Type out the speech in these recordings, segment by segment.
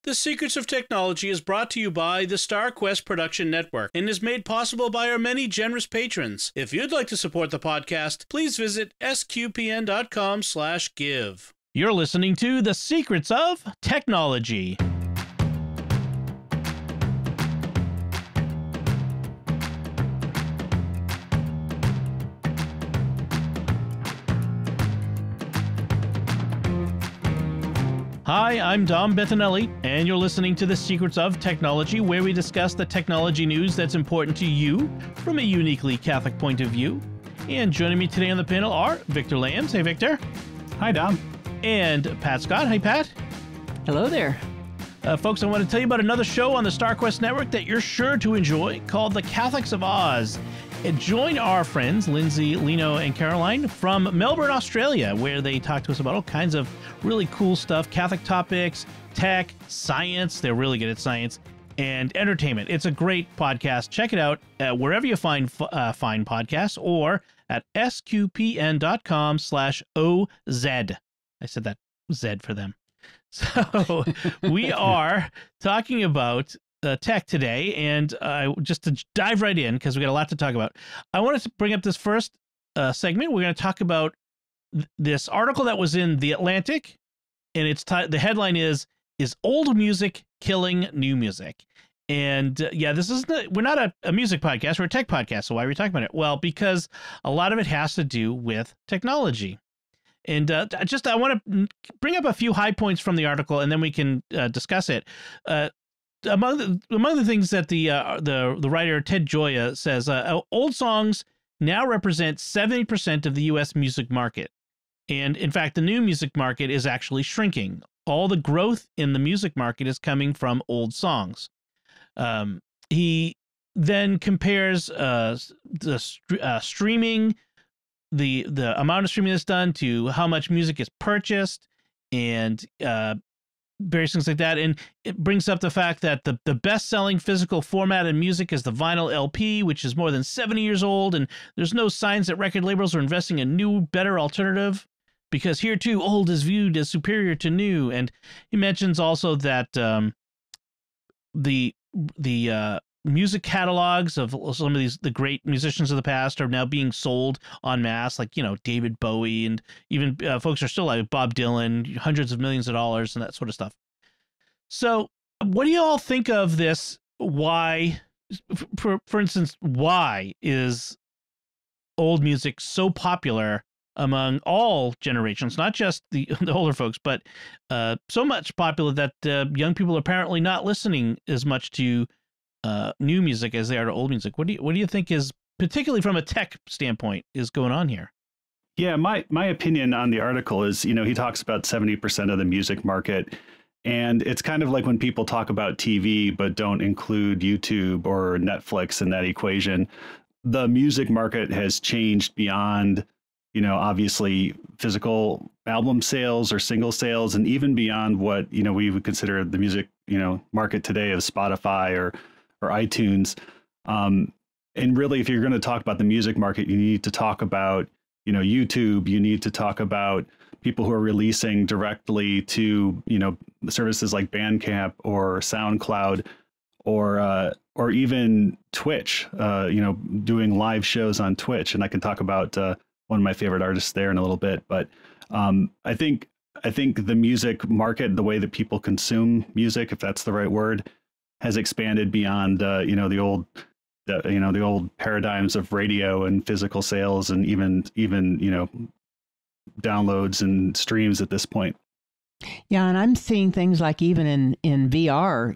The Secrets of Technology is brought to you by the StarQuest Production Network and is made possible by our many generous patrons. If you'd like to support the podcast, please visit sqpn.com/give. You're listening to The Secrets of Technology. Hi, I'm Dom Bettinelli, and you're listening to The Secrets of Technology, where we discuss the technology news that's important to you from a uniquely Catholic point of view. And joining me today on the panel are Victor Lambs. Hey, Victor. Hi, Dom. And Pat Scott. Hi, Pat. Hello there. Folks, I want to tell you about another show on the StarQuest Network that you're sure to enjoy called The Catholics of Oz. And join our friends, Lindsay, Lino, and Caroline from Melbourne, Australia, where they talk to us about all kinds of really cool stuff, Catholic topics, tech, science. They're really good at science, and entertainment. It's a great podcast. Check it out wherever you find podcasts or at sqpn.com/OZ. I said that Z for them. So we are talking about tech today, and just to dive right in, because we got a lot to talk about, I wanted to bring up this first segment. We're going to talk about this article that was in The Atlantic, and the headline is old music killing new music? And this is we're not a music podcast, we're a tech podcast. So why are we talking about it? Well, because a lot of it has to do with technology. And I want to bring up a few high points from the article, and then we can discuss it. Among the things that the writer Ted Gioia says, old songs now represent 70% of the U.S. music market. And in fact, the new music market is actually shrinking. All the growth in the music market is coming from old songs. He then compares streaming, the amount of streaming that's done to how much music is purchased, and various things like that. And it brings up the fact that the best-selling physical format in music is the vinyl LP, which is more than 70 years old, and there's no signs that record labels are investing in a new, better alternative, because here too, old is viewed as superior to new. And he mentions also that the music catalogs of some of the great musicians of the past are now being sold en masse, like, David Bowie, and even folks are still like Bob Dylan, hundreds of millions of dollars and that sort of stuff. So what do you all think of this? Why, for instance, why is old music so popular among all generations, not just the older folks, but so much popular that young people are apparently not listening as much to new music as they are to old music? What do you think is, particularly from a tech standpoint, is going on here? Yeah, my opinion on the article is, he talks about 70% of the music market, and it's kind of like when people talk about TV but don't include YouTube or Netflix in that equation. The music market has changed beyond, obviously physical album sales or single sales, and even beyond what, we would consider the music, market today of Spotify or iTunes. And really, if you're going to talk about the music market, you need to talk about, YouTube. You need to talk about people who are releasing directly to, services like Bandcamp or SoundCloud, or even Twitch, doing live shows on Twitch. And I can talk about one of my favorite artists there in a little bit. But I think the music market, the way that people consume music, if that's the right word, has expanded beyond the old paradigms of radio and physical sales, and even downloads and streams at this point. Yeah, and I'm seeing things like even in VR,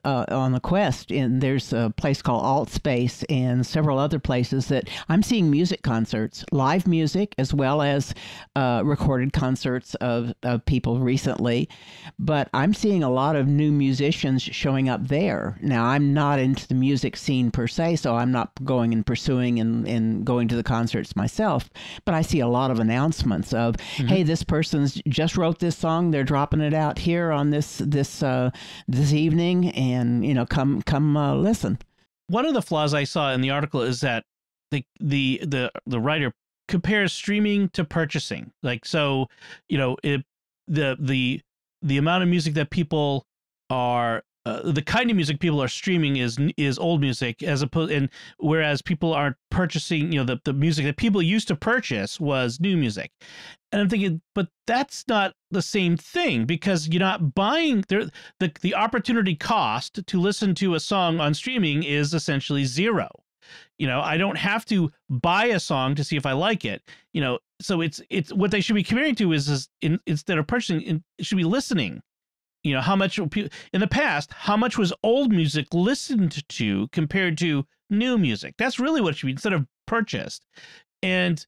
on the Quest, and there's a place called AltSpace and several other places that I'm seeing music concerts, live music, as well as recorded concerts of people recently. But I'm seeing a lot of new musicians showing up there. Now, I'm not into the music scene per se, so I'm not going and pursuing and going to the concerts myself. But I see a lot of announcements of, hey, this person's just wrote this song. They're dropping it out here on this evening, and come listen. One of the flaws I saw in the article is that the writer compares streaming to purchasing. Like, so, the amount of music that people are the kind of music people are streaming is old music, as opposed, and whereas people aren't purchasing, the music that people used to purchase was new music. And I'm thinking, but that's not the same thing, because you're not buying the opportunity cost to listen to a song on streaming is essentially zero. I don't have to buy a song to see if I like it. So it's what they should be comparing to is instead of purchasing, it should be listening. How much in the past, how much was old music listened to compared to new music? That's really what it should be, instead of purchased. And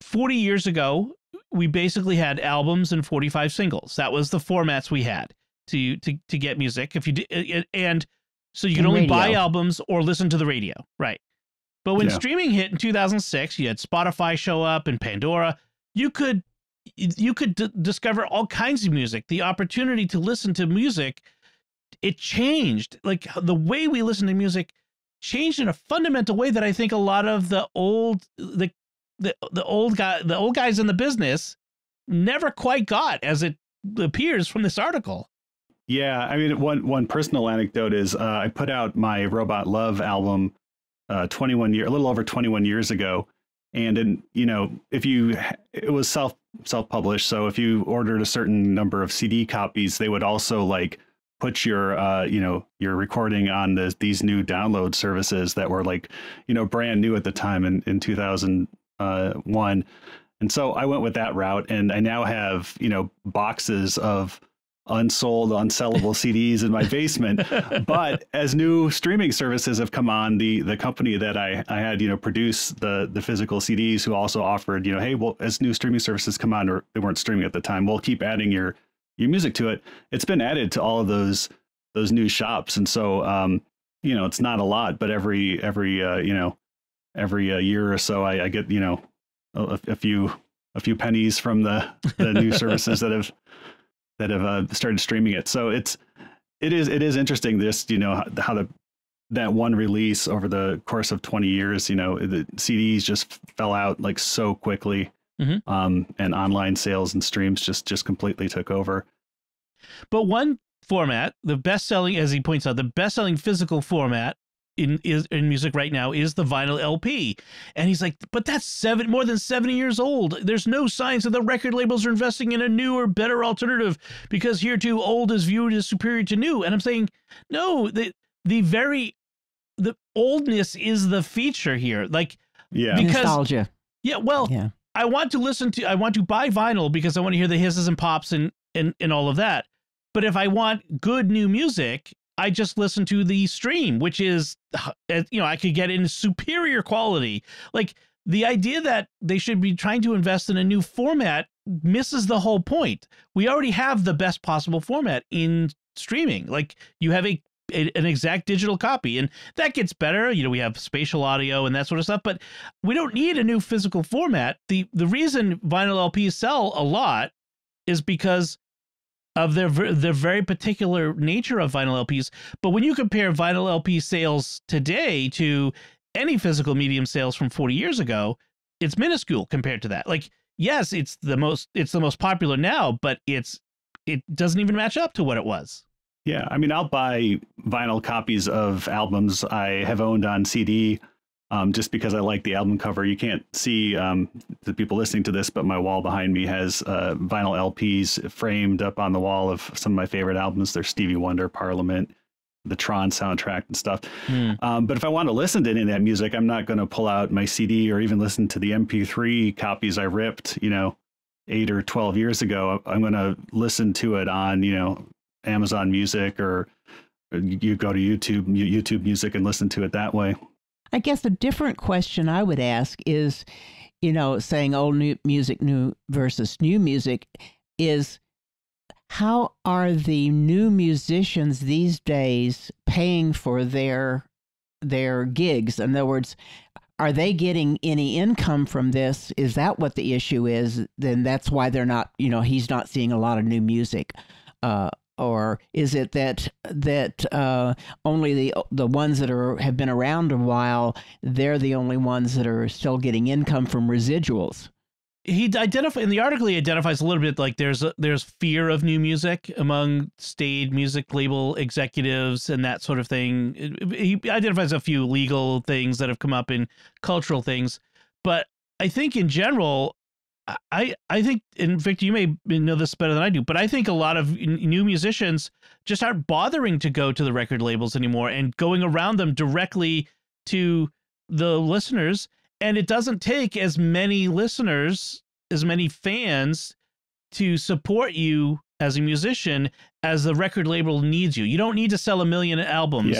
40 years ago, we basically had albums and 45 singles. That was the formats we had to get music. If you did, and so you could only buy albums or listen to the radio, right? But when streaming hit in 2006, you had Spotify show up and Pandora. You could discover all kinds of music. The opportunity to listen to music, it changed. Like the way we listen to music changed in a fundamental way that I think a lot of the old guys in the business never quite got, as it appears from this article. Yeah, I mean, one personal anecdote is I put out my Robot Love album a little over 21 years ago. And it was self-published. So if you ordered a certain number of CD copies, they would also like put your recording on these new download services that were like, brand new at the time in 2001. And so I went with that route, and I now have, boxes of unsellable CDs in my basement. But as new streaming services have come on, the company that I had, produce the physical CDs, who also offered, hey, well, as new streaming services come on, or they weren't streaming at the time, we'll keep adding your music to it. It's been added to all of those new shops. And so, it's not a lot, but every year or so, I get, a few pennies from the new services that have started streaming it. So it is interesting, this, how that one release over the course of 20 years, the CDs just fell out like so quickly. Mm-hmm. And online sales and streams just completely took over. But one format, the best-selling, as he points out, the best-selling physical format in music right now is the vinyl LP. And he's like, but that's more than 70 years old. There's no signs that the record labels are investing in a newer, better alternative, because here too, old is viewed as superior to new. And I'm saying, no, the oldness is the feature here. Like, because nostalgia. Yeah. Well, yeah. I want to buy vinyl because I want to hear the hisses and pops and all of that. But if I want good new music, I just listen to the stream, which is, I could get in superior quality. Like, the idea that they should be trying to invest in a new format misses the whole point. We already have the best possible format in streaming. Like, you have an exact digital copy, and that gets better. We have spatial audio and that sort of stuff, but we don't need a new physical format. The reason vinyl LPs sell a lot is because of the very particular nature of vinyl LPs. But when you compare vinyl LP sales today to any physical medium sales from 40 years ago, it's minuscule compared to that. Like, yes, it's the most popular now, but it doesn't even match up to what it was. Yeah, I mean, I'll buy vinyl copies of albums I have owned on CD, just because I like the album cover. You can't see the people listening to this, but my wall behind me has vinyl LPs framed up on the wall of some of my favorite albums. There's Stevie Wonder, Parliament, the Tron soundtrack and stuff. But if I want to listen to any of that music, I'm not going to pull out my CD or even listen to the MP3 copies I ripped, 8 or 12 years ago. I'm going to listen to it on, Amazon Music, or you go to YouTube Music and listen to it that way. I guess a different question I would ask is, saying old new music, new versus new music, is how are the new musicians these days paying for their gigs? In other words, are they getting any income from this? Is that what the issue is? Then that's why they're not, he's not seeing a lot of new music. Or is it that only the ones that have been around a while, they're the only ones that are still getting income from residuals? he in the article, he identifies a little bit like there's fear of new music among staid music label executives and that sort of thing. He identifies a few legal things that have come up in cultural things, but I think in general, I think, and Victor, you may know this better than I do, but I think a lot of new musicians just aren't bothering to go to the record labels anymore and going around them directly to the listeners. And it doesn't take as many listeners, as many fans to support you as a musician as the record label needs you. You don't need to sell 1 million albums,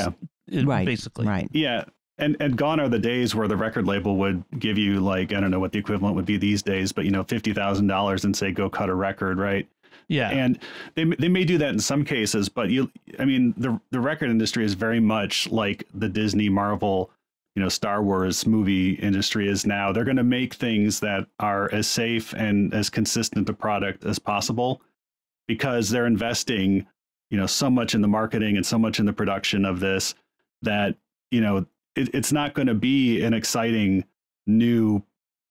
basically. Right. Yeah. And gone are the days where the record label would give you, like, I don't know what the equivalent would be these days, but, $50,000 and say, go cut a record, right? Yeah. And they may do that in some cases, but the record industry is very much like the Disney, Marvel, Star Wars movie industry is now. They're going to make things that are as safe and as consistent a product as possible because they're investing, so much in the marketing and so much in the production of this that, it's not going to be an exciting new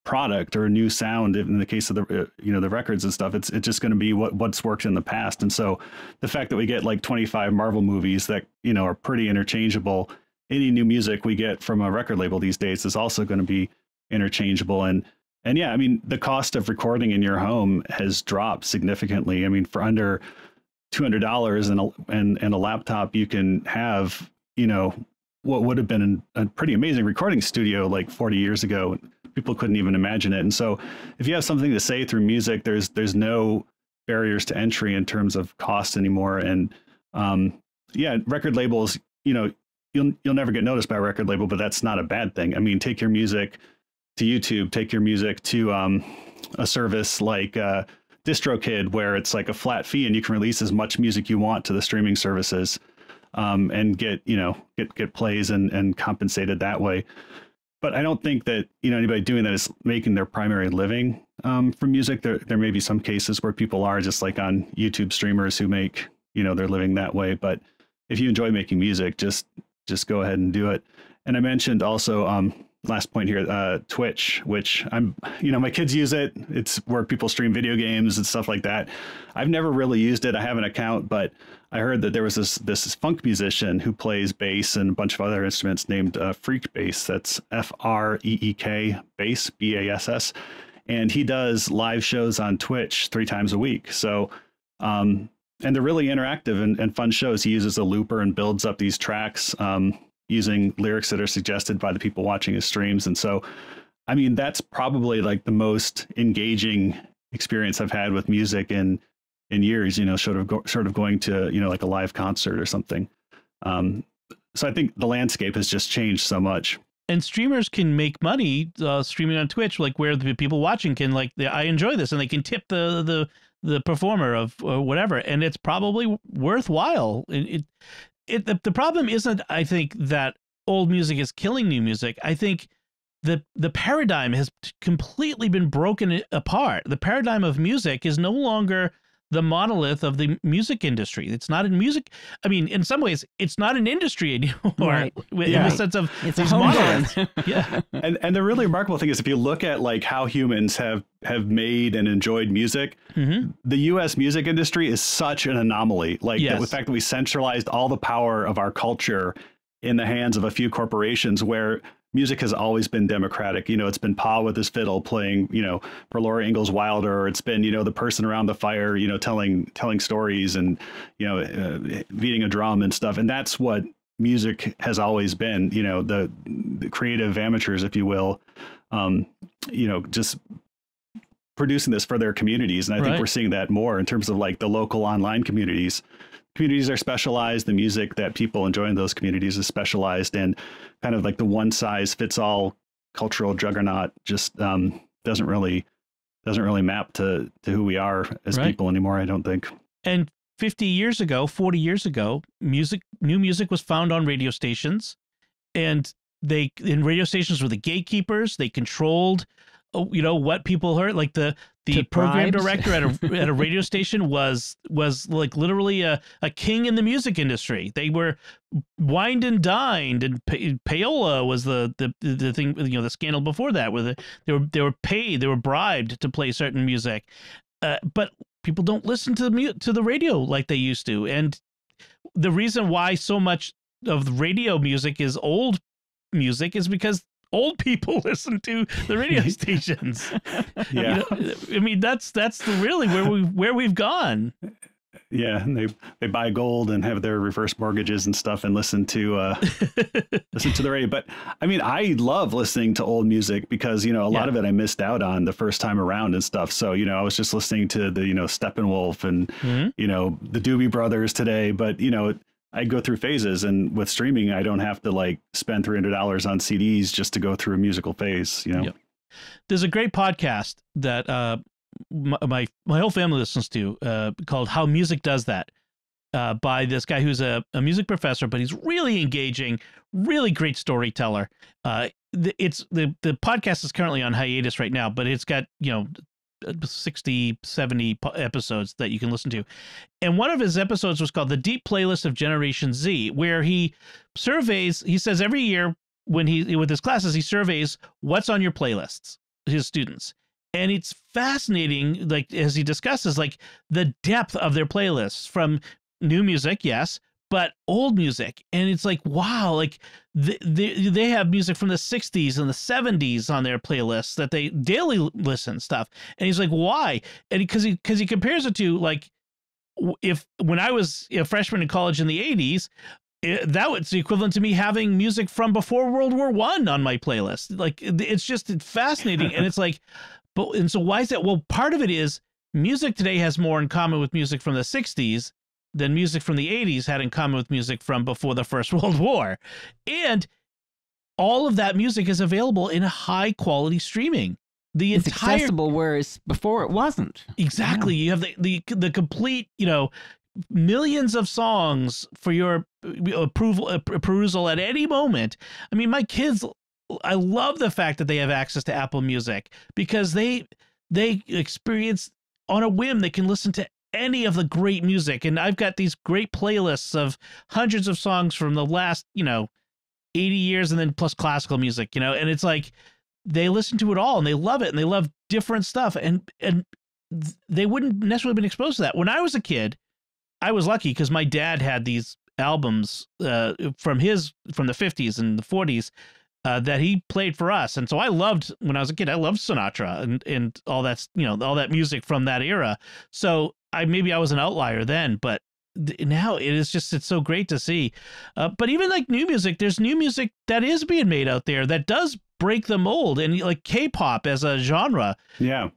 product or a new sound in the case of the, the records and stuff. It's just going to be what's worked in the past. And so the fact that we get like 25 Marvel movies that, are pretty interchangeable, any new music we get from a record label these days is also going to be interchangeable. And yeah, the cost of recording in your home has dropped significantly. For under $200 and a laptop, you can have, what would have been a pretty amazing recording studio like 40 years ago. People couldn't even imagine it. And so if you have something to say through music, there's no barriers to entry in terms of cost anymore. And record labels, you'll never get noticed by a record label, but that's not a bad thing. Take your music to YouTube, take your music to a service like DistroKid, where it's like a flat fee and you can release as much music you want to the streaming services and get plays and compensated that way. But I don't think that anybody doing that is making their primary living from music. There may be some cases where people are, just like on YouTube streamers who make their living that way. But if you enjoy making music, just go ahead and do it. And I mentioned also, last point here, Twitch, which my kids use it. It's where people stream video games and stuff like that. I've never really used it. I have an account, but I heard that there was this funk musician who plays bass and a bunch of other instruments named Freak Bass. That's FREEK bass, BASS. And he does live shows on Twitch 3 times a week. So, and they're really interactive and fun shows. He uses a looper and builds up these tracks using lyrics that are suggested by the people watching his streams. And so, that's probably like the most engaging experience I've had with music in years, sort of going to, like a live concert or something. So I think the landscape has just changed so much. And streamers can make money streaming on Twitch, like where the people watching can I enjoy this, and they can tip the performer of whatever, and it's probably worthwhile. The problem isn't, I think, that old music is killing new music. I think the paradigm has completely been broken apart. The paradigm of music is no longer the monolith of the music industry. It's not in music. In some ways, it's not an industry anymore. Right. In the sense of it's a homeland. Yeah. And the really remarkable thing is, if you look at like how humans have made and enjoyed music, the U.S. music industry is such an anomaly. Like the fact that we centralized all the power of our culture in the hands of a few corporations, where music has always been democratic. It's been Pa with his fiddle playing, for Laura Ingalls Wilder, or it's been, the person around the fire, telling stories and, beating a drum and stuff. And that's what music has always been, the creative amateurs, if you will, just producing this for their communities. And I think we're seeing that more in terms of like the local online communities. Communities are specialized. The music that people enjoy in those communities is specialized, and kind of like the one size fits all cultural juggernaut just doesn't really map to who we are as people anymore, I don't think. And 50 years ago, 40 years ago, new music was found on radio stations, and radio stations were the gatekeepers. They controlled what people heard. Like the Took program bribes. director at a radio station was like literally a king in the music industry. They were wined and dined, and payola was the thing, the scandal before that, where they were paid, they were bribed to play certain music. But people don't listen to the radio like they used to. And the reason why so much of the radio music is old music is because old people listen to the radio stations. Yeah. I mean, that's really where we've gone. Yeah, and they buy gold and have their reverse mortgages and stuff and listen to the radio. But I mean, I love listening to old music because a lot of it I missed out on the first time around and stuff. So I was just listening to the Steppenwolf and the Doobie Brothers today. But I go through phases, and with streaming, I don't have to like spend $300 on CDs just to go through a musical phase. Yep. There's a great podcast that my whole family listens to called "How Music Does That" by this guy who's a music professor, but he's really engaging, really great storyteller. The podcast is currently on hiatus right now, but it's got 60, 70 episodes that you can listen to. And one of his episodes was called The Deep Playlist of Generation Z, where he says every year with his classes, he surveys what's on your playlists, his students. And it's fascinating, like, as he discusses, like, the depth of their playlists from new music, yes, but old music. And it's like, wow, like they have music from the 60s and the 70s on their playlists that they daily listen stuff. And he's like, why? And because he compares it to, like, when I was a freshman in college in the 80s, that was the equivalent to me having music from before World War I on my playlist. Like, it's just fascinating. And it's like, and so why is that? Well, part of it is music today has more in common with music from the 60s than music from the 80s had in common with music from before the First World War. And all of that music is available in high quality streaming. It's accessible, whereas before it wasn't. Exactly. Yeah. You have the complete, millions of songs for your perusal at any moment. I mean, my kids, I love the fact that they have access to Apple Music because they experience on a whim. They can listen to any of the great music. And I've got these great playlists of hundreds of songs from the last, 80 years and then plus classical music, and it's like they listen to it all and they love it and they love different stuff. And they wouldn't necessarily have been exposed to that. When I was a kid, I was lucky because my dad had these albums from the 50s and the 40s that he played for us. And so when I was a kid, I loved Sinatra and all that, all that music from that era. So I was an outlier then, but now it's so great to see. But even like new music, there's new music that is being made out there that does break the mold, and like K-pop as a genre. Yeah.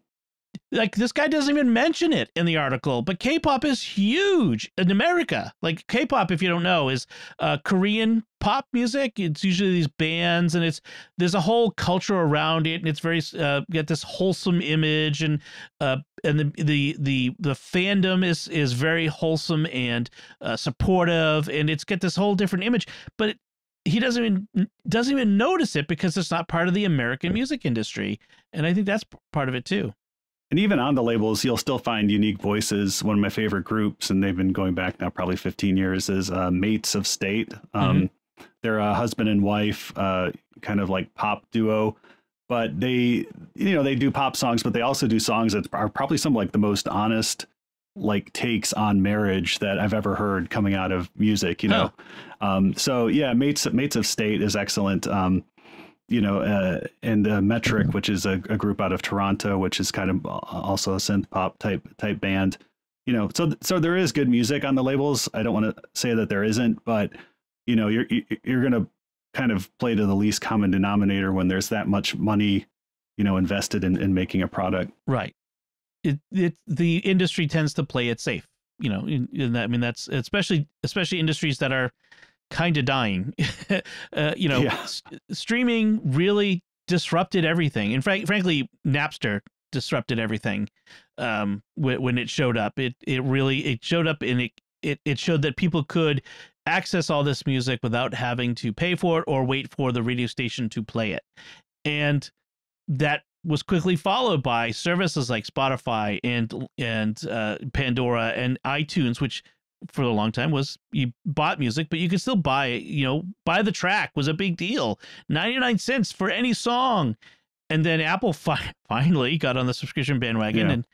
Like, this guy doesn't even mention it in the article, but K-pop is huge in America. Like, K-pop, if you don't know, is Korean pop music. It's usually these bands, and there's a whole culture around it, and it's very got this wholesome image, and the fandom is very wholesome and supportive, and it's got this whole different image. But he doesn't even notice it because it's not part of the American music industry, and I think that's part of it too. And even on the labels, you'll still find unique voices. One of my favorite groups, and they've been going back now probably 15 years, is Mates of State. They're a husband and wife, kind of like pop duo, but they do pop songs, but they also do songs that are probably some like the most honest like takes on marriage that I've ever heard coming out of music. So yeah, Mates of State is excellent. And Metric, which is a group out of Toronto, which is kind of also a synth pop type band, so there is good music on the labels. I don't want to say that there isn't, but you're going to kind of play to the least common denominator when there's that much money, invested in making a product. Right. The industry tends to play it safe, in that, I mean, that's especially industries that are kind of dying. Streaming really disrupted everything. And frankly, Napster disrupted everything when it showed up. It showed up, and it showed that people could access all this music without having to pay for it or wait for the radio station to play it. And that was quickly followed by services like Spotify and Pandora and iTunes, which for a long time was you bought music, but you could still buy it. Buy the track was a big deal. 99 cents for any song. And then Apple finally got on the subscription bandwagon,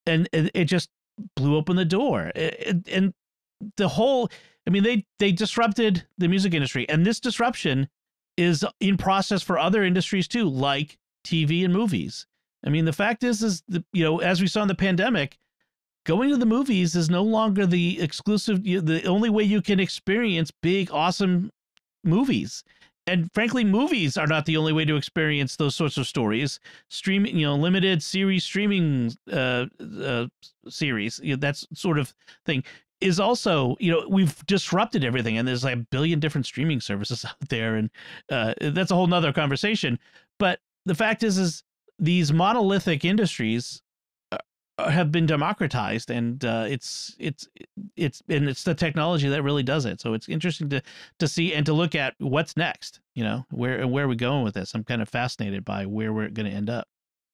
and it just blew open the door. And the whole, I mean, they disrupted the music industry, and this disruption is in process for other industries too, like TV and movies. I mean, the fact is as we saw in the pandemic, going to the movies is no longer the exclusive, the only way you can experience big, awesome movies. And frankly, movies are not the only way to experience those sorts of stories. Streaming, limited series streaming series, that sort of thing is also, we've disrupted everything. And there's like a billion different streaming services out there. And that's a whole nother conversation. But the fact is these monolithic industries have been democratized, and it's the technology that really does it. So it's interesting to see and to look at what's next. Where are we going with this? I'm kind of fascinated by where we're going to end up.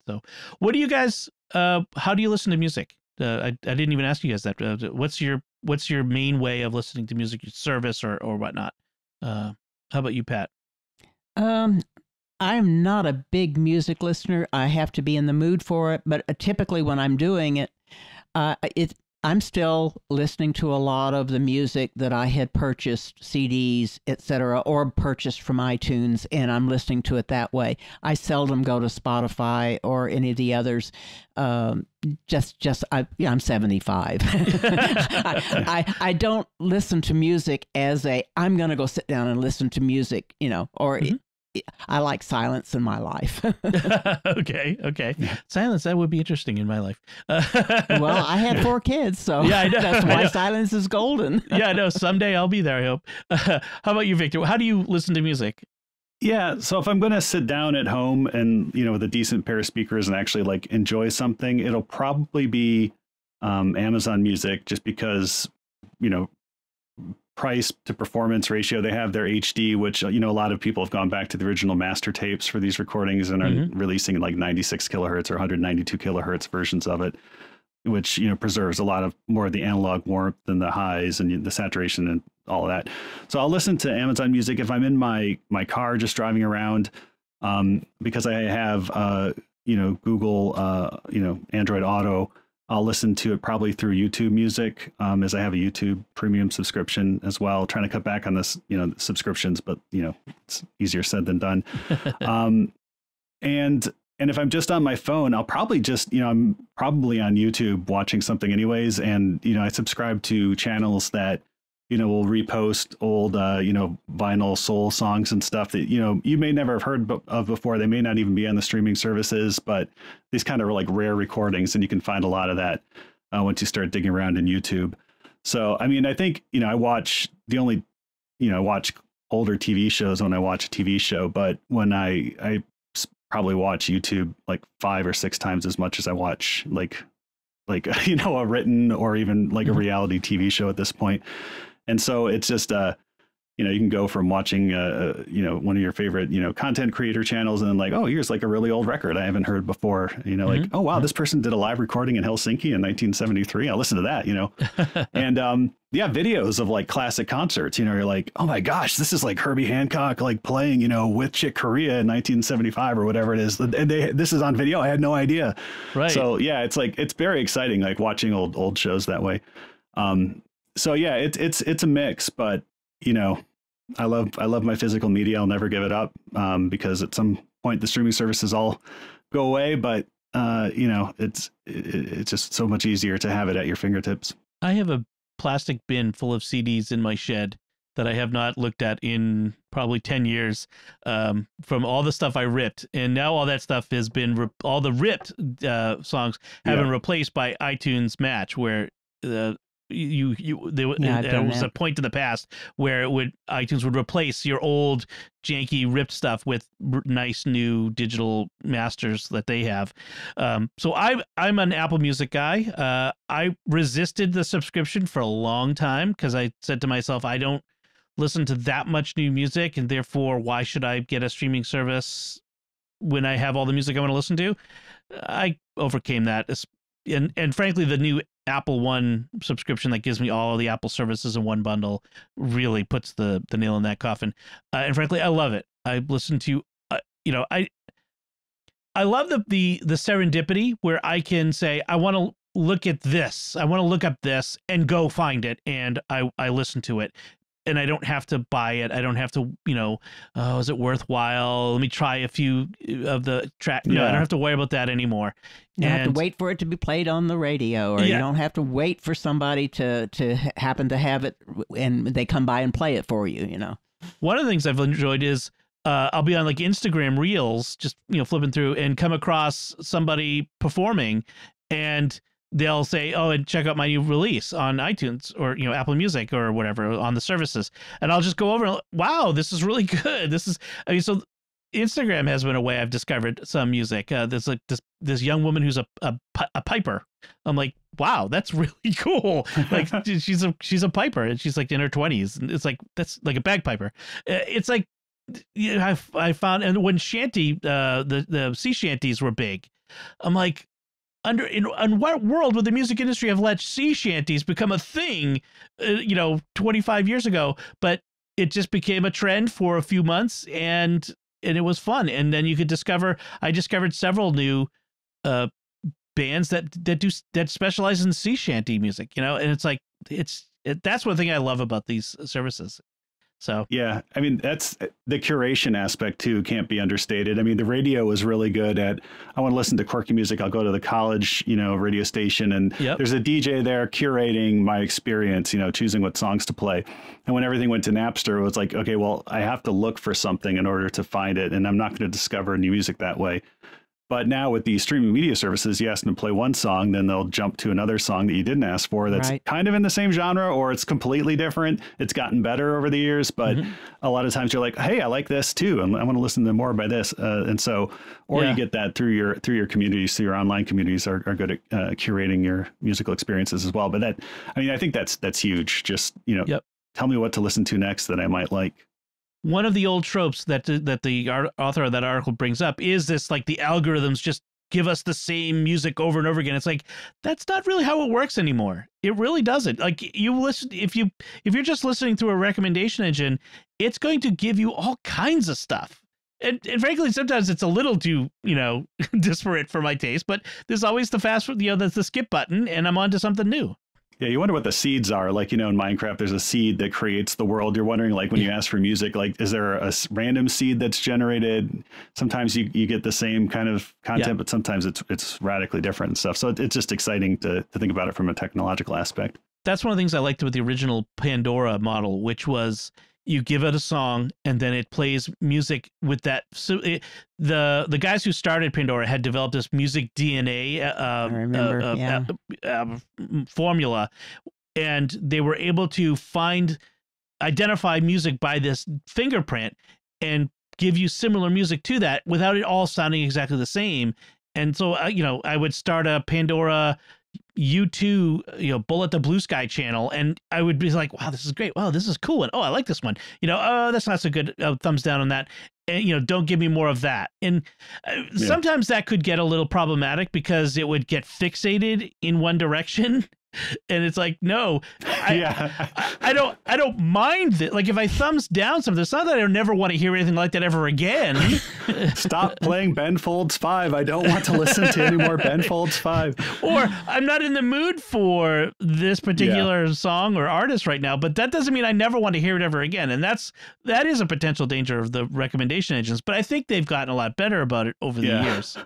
So, what do you guys? How do you listen to music? I didn't even ask you guys that. What's your main way of listening to music? Service or whatnot? How about you, Pat? I'm not a big music listener. I have to be in the mood for it. But typically when I'm doing it, I'm still listening to a lot of the music that I had purchased, CDs, etc., or purchased from iTunes, and I'm listening to it that way. I seldom go to Spotify or any of the others. I'm 75. I don't listen to music as I'm going to go sit down and listen to music, or. Mm-hmm. I like silence in my life. Okay. Silence, that would be interesting in my life. Well, I had 4 kids, so yeah, I know. That's why silence is golden. Yeah, I know. Someday I'll be there, I hope. How about you, Victor? How do you listen to music? Yeah, so if I'm going to sit down at home and, with a decent pair of speakers and actually like enjoy something, it'll probably be Amazon Music, just because, price to performance ratio. They have their HD, which, a lot of people have gone back to the original master tapes for these recordings and are releasing like 96 kilohertz or 192 kilohertz versions of it, which, preserves a lot of more of the analog warmth and the highs and the saturation and all of that. So I'll listen to Amazon Music if I'm in my car just driving around, because I have, Google, Android Auto. I'll listen to it probably through YouTube Music, as I have a YouTube premium subscription as well, trying to cut back on this, subscriptions, but, it's easier said than done. And if I'm just on my phone, I'll probably just, I'm probably on YouTube watching something anyways. And, I subscribe to channels that, will repost old, vinyl soul songs and stuff that, you may never have heard of before. They may not even be on the streaming services, but these kind of like rare recordings, and you can find a lot of that once you start digging around in YouTube. So, I mean, I think, I watch I watch older TV shows when I watch a TV show, but when I probably watch YouTube like 5 or 6 times as much as I watch like a written or even like a reality TV show at this point. And so it's just, you can go from watching, one of your favorite, content creator channels and then like, oh, here's like a really old record I haven't heard before, like, oh, wow, this person did a live recording in Helsinki in 1973. I'll listen to that, and videos of like classic concerts, you're like, oh my gosh, this is like Herbie Hancock, like playing, with Chick Corea in 1975 or whatever it is. And this is on video. I had no idea. Right. So yeah, it's like, it's very exciting, like watching old shows that way. So yeah, it's a mix, but I love my physical media. I'll never give it up, because at some point the streaming services all go away. But it's just so much easier to have it at your fingertips. I have a plastic bin full of CDs in my shed that I have not looked at in probably 10 years, from all the stuff I ripped. And now all that stuff has been, all the ripped songs have been replaced by iTunes Match, where there was a point in the past where iTunes would replace your old janky ripped stuff with nice new digital masters that they have. So I'm an Apple Music guy. I resisted the subscription for a long time because I said to myself, I don't listen to that much new music, and therefore why should I get a streaming service when I have all the music I want to listen to. I overcame that. And frankly, the new Apple One subscription that gives me all of the Apple services in one bundle really puts the nail in that coffin. And frankly, I love it. I listen to, I love the serendipity where I can say, I want to look at this. I want to look up this and go find it. And I listen to it. And I don't have to buy it. I don't have to, oh, is it worthwhile? Let me try a few of the track. No, I don't have to worry about that anymore. You don't have to wait for it to be played on the radio, or you don't have to wait for somebody to happen to have it and they come by and play it for you, One of the things I've enjoyed is I'll be on like Instagram Reels, just, flipping through and come across somebody performing, and they'll say, oh, and check out my new release on iTunes or, Apple Music or whatever on the services. And I'll just go over and, wow, this is really good. So Instagram has been a way I've discovered some music. There's like this young woman who's a piper. I'm like, wow, that's really cool. Like she's a piper and she's like in her 20s. And it's like, that's like a bagpiper. It's like, I found, and when shanty, the sea shanties were big, I'm like, in what world would the music industry have let sea shanties become a thing, 25 years ago? But it just became a trend for a few months, and it was fun. And then I discovered several new bands that specialize in sea shanty music, and it's like, that's one thing I love about these services. So yeah, I mean, that's the curation aspect too, can't be understated. I mean, the radio was really good at, I want to listen to quirky music, I'll go to the college, radio station, and there's a DJ there curating my experience, choosing what songs to play. And when everything went to Napster, it was like, okay, well, I have to look for something in order to find it, and I'm not going to discover new music that way. But now with the streaming media services, you ask them to play one song, then they'll jump to another song that you didn't ask for that's kind of in the same genre, or it's completely different. It's gotten better over the years, but a lot of times you're like, hey, I like this too. I want to listen to more by this. And so, or you get that through your communities, through your online communities are good at curating your musical experiences as well. But I think that's huge. Just, tell me what to listen to next that I might like. One of the old tropes that the author of that article brings up is this, like, the algorithms just give us the same music over and over again. It's like, that's not really how it works anymore. It really doesn't. Like, you listen, if you're just listening through a recommendation engine, it's going to give you all kinds of stuff. And frankly, sometimes it's a little too, disparate for my taste, but there's always the that's the skip button, and I'm on to something new. Yeah, you wonder what the seeds are. Like, in Minecraft, there's a seed that creates the world. You're wondering, like, when you ask for music, like, is there a random seed that's generated? Sometimes you get the same kind of content, but sometimes it's radically different and stuff. So it's just exciting to think about it from a technological aspect. That's one of the things I liked with the original Pandora model, which was you give it a song and then it plays music with that. So the guys who started Pandora had developed this music DNA formula, and they were able to identify music by this fingerprint and give you similar music to that without it all sounding exactly the same. And so, I would start a Pandora U2, Bullet the Blue Sky channel, and I would be like, wow, this is great. Wow, this is cool. And, oh, I like this one. Oh, that's not so good. Thumbs down on that. And, don't give me more of that. And sometimes that could get a little problematic because it would get fixated in one direction. And it's like, no, I don't mind that. Like, if I thumbs down something, it's not that I never want to hear anything like that ever again. Stop playing Ben Folds 5. I don't want to listen to any more Ben Folds 5. Or I'm not in the mood for this particular song or artist right now, but that doesn't mean I never want to hear it ever again. And that is a potential danger of the recommendation engines. But I think they've gotten a lot better about it over the years.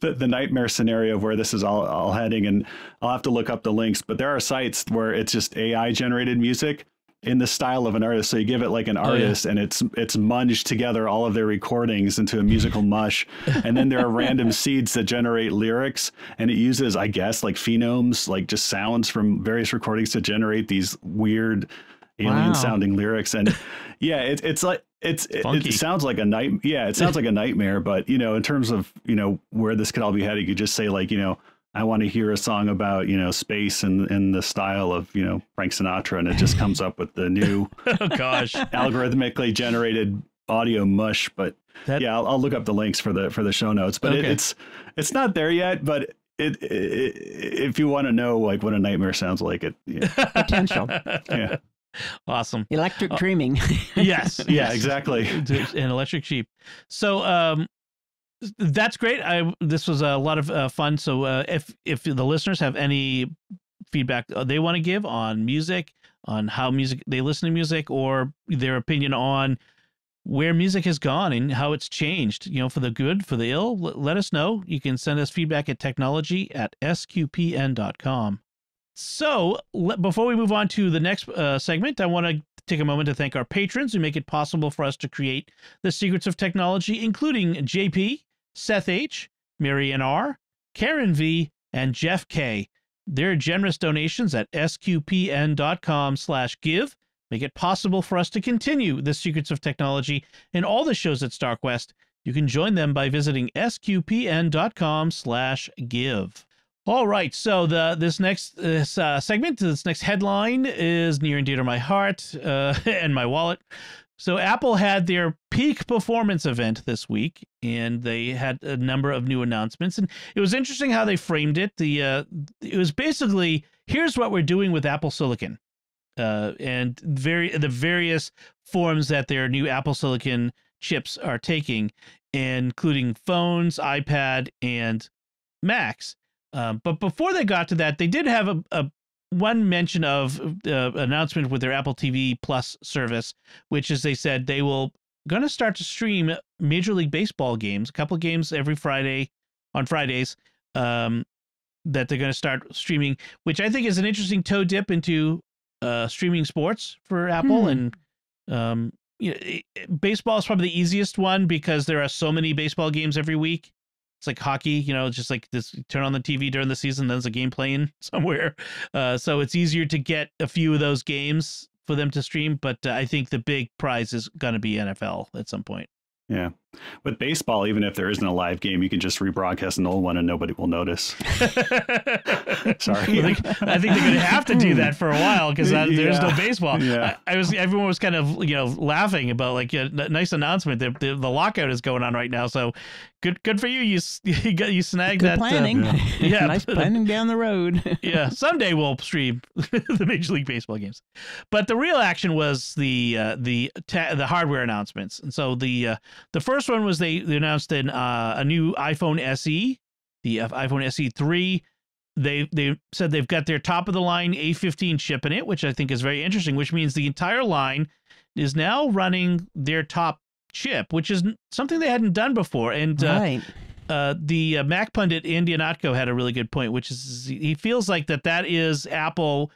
The nightmare scenario of where this is all heading, and I'll have to look up the links, but there are sites where it's just AI generated music in the style of an artist. So you give it like an artist and it's munged together all of their recordings into a musical mush. And then there are random seeds that generate lyrics, and it uses, I guess, like phonemes, like just sounds from various recordings to generate these weird alien sounding lyrics. And it sounds like a it sounds like a nightmare, but in terms of where this could all be headed, you could just say, like, I want to hear a song about space and the style of Frank Sinatra, and it just comes up with the new algorithmically generated audio mush, but yeah, I'll look up the links for the show notes. But okay. it's not there yet. But if you want to know like what a nightmare sounds like, Potential. Yeah. Awesome. Electric dreaming. Yes. Yeah, exactly. An electric sheep. So that's great. This was a lot of fun. So if the listeners have any feedback they want to give on music, on how they listen to music, or their opinion on where music has gone and how it's changed, for the good, for the ill, let us know. You can send us feedback at technology@sqpn.com. So before we move on to the next segment, I want to take a moment to thank our patrons who make it possible for us to create the Secrets of Technology, including JP, Seth H., Marianne R., Karen V., and Jeff K. Their generous donations at sqpn.com/give make it possible for us to continue the Secrets of Technology and all the shows at StarQuest. You can join them by visiting sqpn.com/give. All right, so this next segment, this next headline is near and dear to my heart and my wallet. So Apple had their peak performance event this week, and they had a number of new announcements. And it was interesting how they framed it. It was basically, here's what we're doing with Apple Silicon, and the various forms that their new Apple Silicon chips are taking, including phones, iPad, and Macs. But before they got to that, they did have a one mention of announcement with their Apple TV Plus service, which is they said they will going to start to stream Major League Baseball games, a couple of games every Friday on Fridays, that they're going to start streaming, which I think is an interesting toe dip into streaming sports for Apple. And baseball is probably the easiest one because there are so many baseball games every week. It's like hockey, it's just like this, you turn on the TV during the season, then there's a game playing somewhere. So it's easier to get a few of those games for them to stream. But I think the big prize is going to be NFL at some point. Yeah. With baseball, even if there isn't a live game, you can just rebroadcast an old one and nobody will notice. Sorry. I think they're going to have to do that for a while because there's no baseball. Yeah. Everyone was kind of, laughing about like a nice announcement. The lockout is going on right now. So good for you. You snagged good that. Planning. Yeah. Nice planning down the road. Yeah. Someday we'll stream the Major League Baseball games. But the real action was the hardware announcements. And so the first one was they announced a new iPhone SE, the iPhone SE 3. They said they've got their top of the line A15 chip in it, which I think is very interesting, which means the entire line is now running their top chip, which is something they hadn't done before. And right. The Mac pundit Andy Ihnatko had a really good point, which is he feels like that is Apple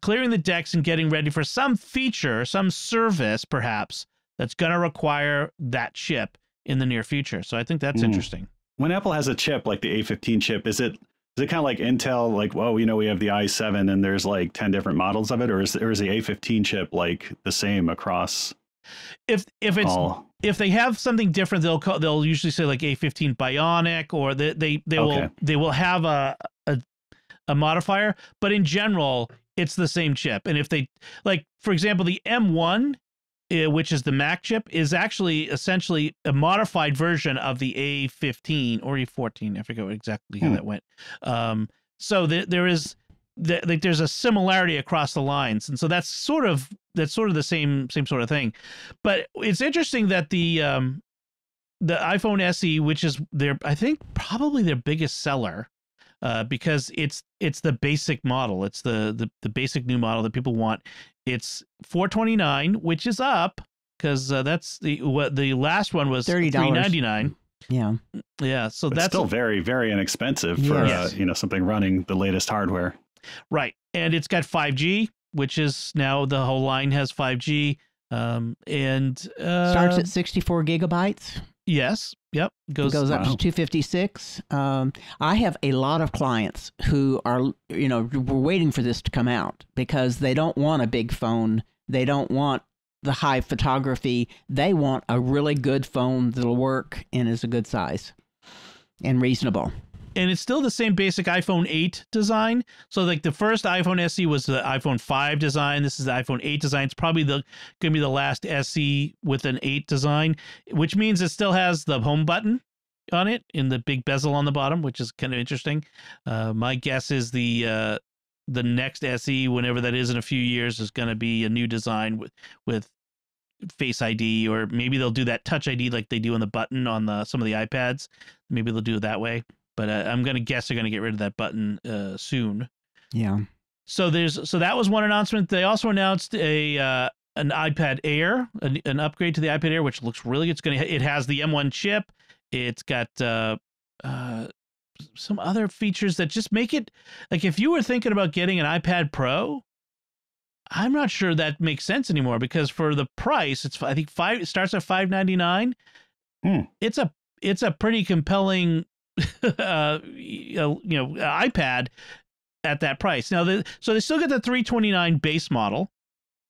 clearing the decks and getting ready for some feature, some service perhaps that's going to require that chip in the near future. So I think that's interesting. When Apple has a chip like the A15 chip, is it kind of like Intel, like, well, we have the i7 and there's like 10 different models of it, or is the A15 chip like the same across? If they have something different, they'll usually say like A15 bionic, or they will have a modifier, but in general it's the same chip. And if they, like, for example, the M1, which is the Mac chip, is actually essentially a modified version of the A15 or A14. I forget exactly how that went. So there's a similarity across the lines, and so that's sort of the same sort of thing. But it's interesting that the iPhone SE, which is I think probably their biggest seller, because it's the basic model. It's the basic new model that people want. It's $429, which is up because that's the last one was $399. Yeah. So that's still very, very inexpensive for something running the latest hardware. Right, and it's got 5G, which is now the whole line has 5G, and starts at 64 gigabytes. Yes. Yep. Goes up to 256. I have a lot of clients who are, we're waiting for this to come out because they don't want a big phone. They don't want the high photography. They want a really good phone that'll work and is a good size and reasonable. and it's still the same basic iPhone 8 design. So like the first iPhone SE was the iPhone 5 design. This is the iPhone 8 design. It's probably going to be the last SE with an 8 design, which means it still has the home button on it in the big bezel on the bottom, which is kind of interesting. My guess is the next SE, whenever that is in a few years, is going to be a new design with Face ID, or maybe they'll do that Touch ID like they do on the button on some of the iPads. Maybe they'll do it that way. But I'm going to guess they're going to get rid of that button soon. Yeah. So that was one announcement. They also announced an iPad Air, an upgrade to the iPad Air, which looks really good. It has the M1 chip. It's got some other features that just make it like if you were thinking about getting an iPad Pro, I'm not sure that makes sense anymore, because for the price, I think it starts at $599. It's a pretty compelling iPad at that price. Now, so they still get the $329 base model,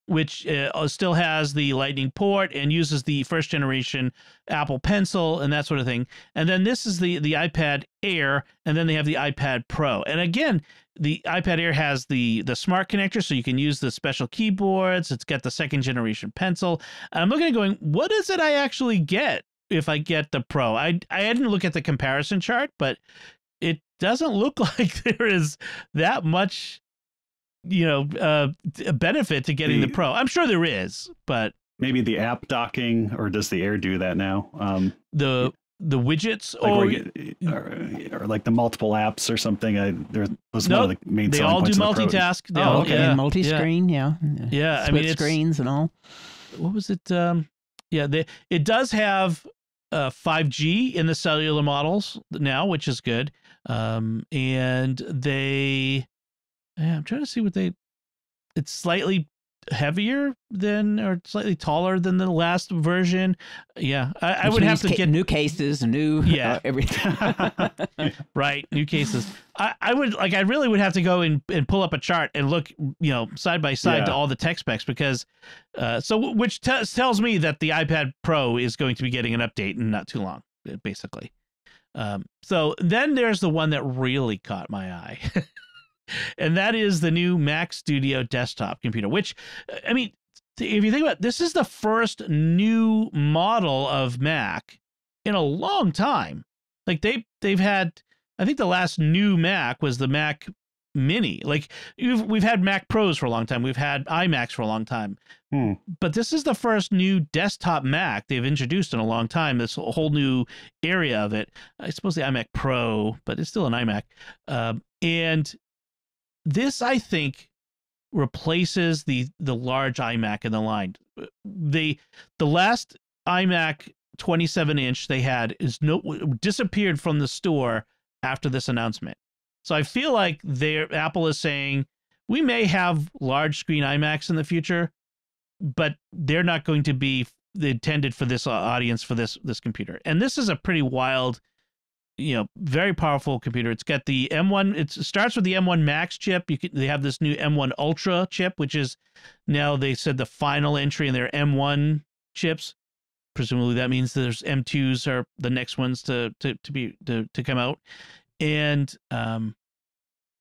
which still has the Lightning port and uses the first generation Apple Pencil and that sort of thing. And then this is the iPad Air, and then they have the iPad Pro. And again, the iPad Air has the smart connector, so you can use the special keyboards. It's got the second generation pencil. And I'm looking at going, what is it I actually get if I get the Pro? I didn't look at the comparison chart, but it doesn't look like there is that much benefit to getting the Pro. I'm sure there is, but maybe the app docking, or does the Air do that now? The widgets, or like the multiple apps or something. One of the main. They all do multitask. They all, and multi-screen, yeah. Split screens and all. What was it? It does have 5G in the cellular models now, which is good. And I'm trying to see it's slightly heavier or slightly taller than the last version. Yeah. I would have to get new cases, everything. Right. New cases. I really would have to go and pull up a chart and look, side by side to all the tech specs, because, which tells me that the iPad Pro is going to be getting an update in not too long, basically. So then there's the one that really caught my eye. And that is the new Mac Studio desktop computer, which, I mean, if you think about it, this is the first new model of Mac in a long time. Like they've had, I think the last new Mac was the Mac Mini. Like we've had Mac Pros for a long time. We've had iMacs for a long time. But this is the first new desktop Mac they've introduced in a long time. This whole new area of it. I suppose the iMac Pro, but it's still an iMac. And this, I think, replaces the large iMac in the line. The last iMac 27-inch they had disappeared from the store after this announcement. So I feel like Apple is saying we may have large screen iMacs in the future, but they're not going to be intended for this audience for this computer. And this is a pretty wild, very powerful computer. It's got the M1. It starts with the M1 Max chip. They have this new M1 Ultra chip, which is now, they said, the final entry in their M1 chips. Presumably that means there's M2s are the next ones to come out. And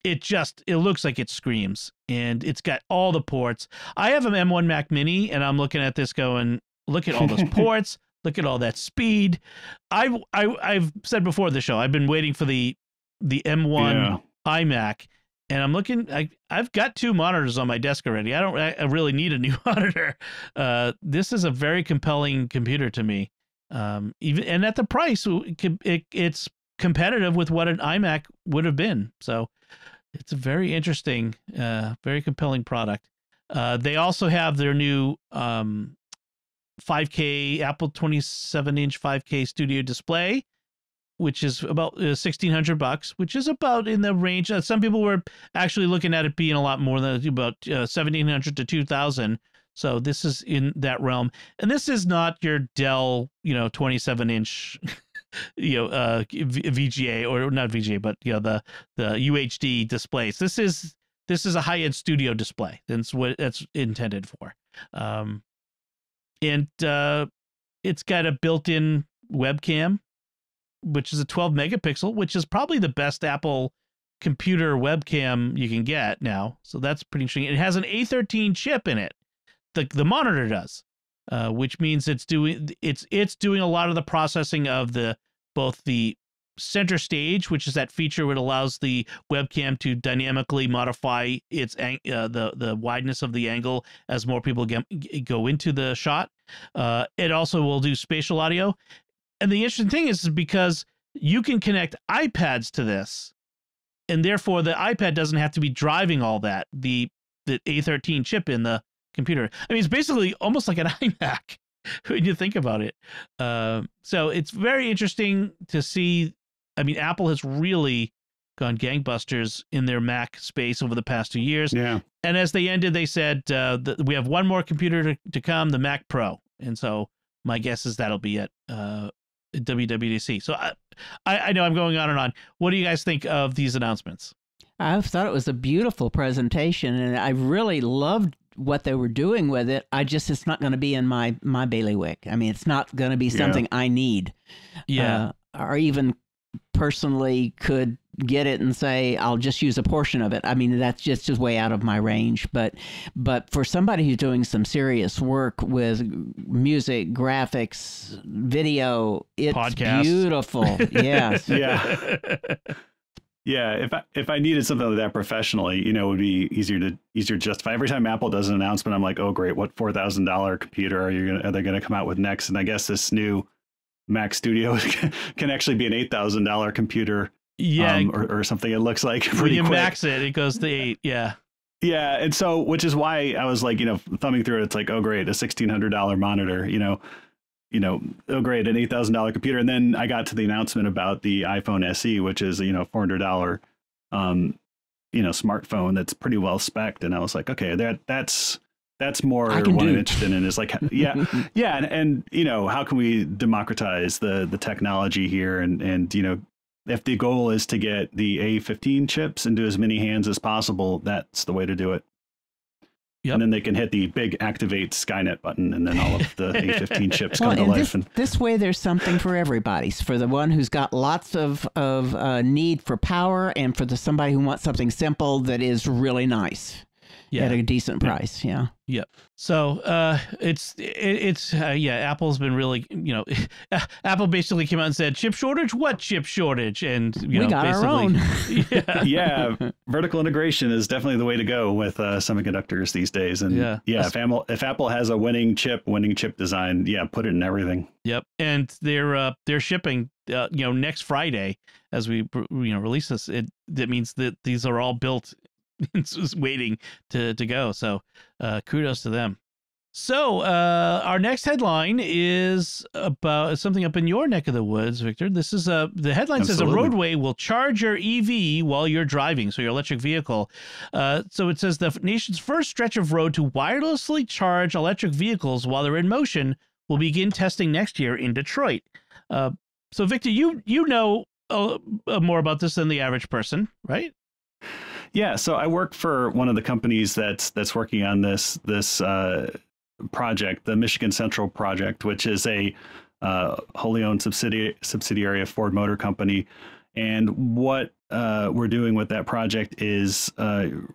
it looks like it screams, and it's got all the ports. I have an M1 Mac Mini, and I'm looking at this going, look at all those ports. Look at all that speed. I've said before the show, I've been waiting for the M1 iMac, and I'm looking. I've got 2 monitors on my desk already. I really need a new monitor. This is a very compelling computer to me. And at the price, it's competitive with what an iMac would have been. So it's a very interesting, very compelling product. They also have their new 5K Apple 27-inch 5K Studio display, which is about $1,600, which is about in the range. Some people were actually looking at it being a lot more than about $1,700 to $2,000. So this is in that realm, and this is not your Dell, 27-inch, VGA, or not VGA, but the UHD displays. This is a high-end studio display. That's what it's intended for. And it's got a built-in webcam, which is a 12 megapixel, which is probably the best Apple computer webcam you can get now. So that's pretty interesting. It has an A13 chip in it. The monitor does, which means it's doing a lot of the processing of both the center stage, which is that feature which allows the webcam to dynamically modify its the wideness of the angle as more people go into the shot. It also will do spatial audio. And the interesting thing is because you can connect iPads to this, and therefore the iPad doesn't have to be driving all that. The A13 chip in the computer. I mean, it's basically almost like an iMac when you think about it. So it's very interesting to see. I mean, Apple has really gone gangbusters in their Mac space over the past 2 years. Yeah. And as they ended, they said that we have one more computer to come, the Mac Pro. And so my guess is that'll be at WWDC. So I know I'm going on and on. What do you guys think of these announcements? I thought it was a beautiful presentation, and I really loved what they were doing with it. It's not going to be in my bailiwick. I mean, it's not going to be something I need. Yeah. Or even personally could get it and say, I'll just use a portion of it. I mean, that's just way out of my range. But for somebody who's doing some serious work with music, graphics, video, it's Podcasts. Beautiful. Yes. Yeah. Yeah, if I needed something like that professionally, it would be easier to justify. Every time Apple does an announcement, I'm like, oh great, what $4,000 computer are they gonna come out with next? And I guess this new Mac Studio can actually be an $8,000 computer, or something. It looks like when you quick. max it, it goes to 8. Yeah, yeah, and so which is why I was like, thumbing through it. It's like, oh great, a $1,600 monitor, oh great, an $8,000 computer. And then I got to the announcement about the iPhone SE, which is $400 smartphone that's pretty well spec'd, and I was like, okay, that's more what I'm interested in, is like, yeah, and how can we democratize the technology here, and if the goal is to get the A15 chips into as many hands as possible, that's the way to do it. Yep. And then they can hit the big activate Skynet button, and then all of the A15 chips come to life. This way, there's something for everybody. For the one who's got lots of need for power, and for somebody who wants something simple that is really nice. Yeah. At a decent price. Yeah. Yep. So Apple's been really, Apple basically came out and said, chip shortage? What chip shortage? And we got our own. Yeah. Vertical integration is definitely the way to go with semiconductors these days. And if Apple has a winning chip design, put it in everything. Yep. And they're shipping next Friday as we release this. That means that these are all built. It's just waiting to go. So kudos to them. So our next headline is about something up in your neck of the woods, Victor. This is the headline says a roadway will charge your EV while you're driving, so your electric vehicle. So it says the nation's first stretch of road to wirelessly charge electric vehicles while they're in motion will begin testing next year in Detroit. So Victor, you know more about this than the average person, right? Yeah, so I work for one of the companies that's working on this project, the Michigan Central project, which is a wholly owned subsidiary of Ford Motor Company. And what we're doing with that project is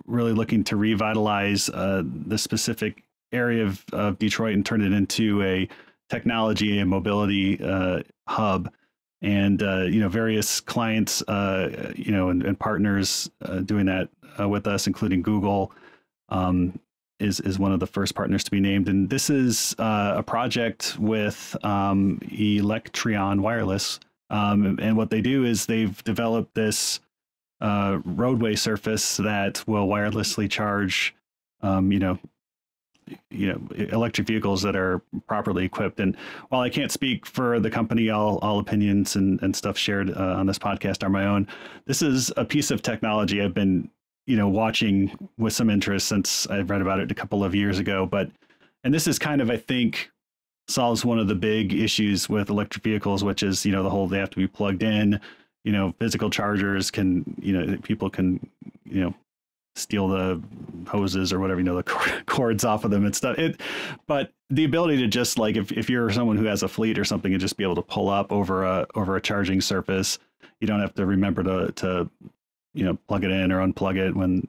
really looking to revitalize the specific area of Detroit and turn it into a technology and mobility hub. And, various clients, and partners doing that with us, including Google, is one of the first partners to be named. And this is a project with Electrion Wireless. And what they do is they've developed this roadway surface that will wirelessly charge, electric vehicles that are properly equipped. And while I can't speak for the company, all opinions and stuff shared on this podcast are my own. This is a piece of technology I've been, watching with some interest since I've read about it a couple of years ago. And this is kind of, I think, solves one of the big issues with electric vehicles, which is, they have to be plugged in, physical chargers can, people can, steal the hoses or whatever, the cords off of them and stuff. But the ability to just like, if you're someone who has a fleet or something, and just be able to pull up over a charging surface, you don't have to remember to plug it in or unplug it when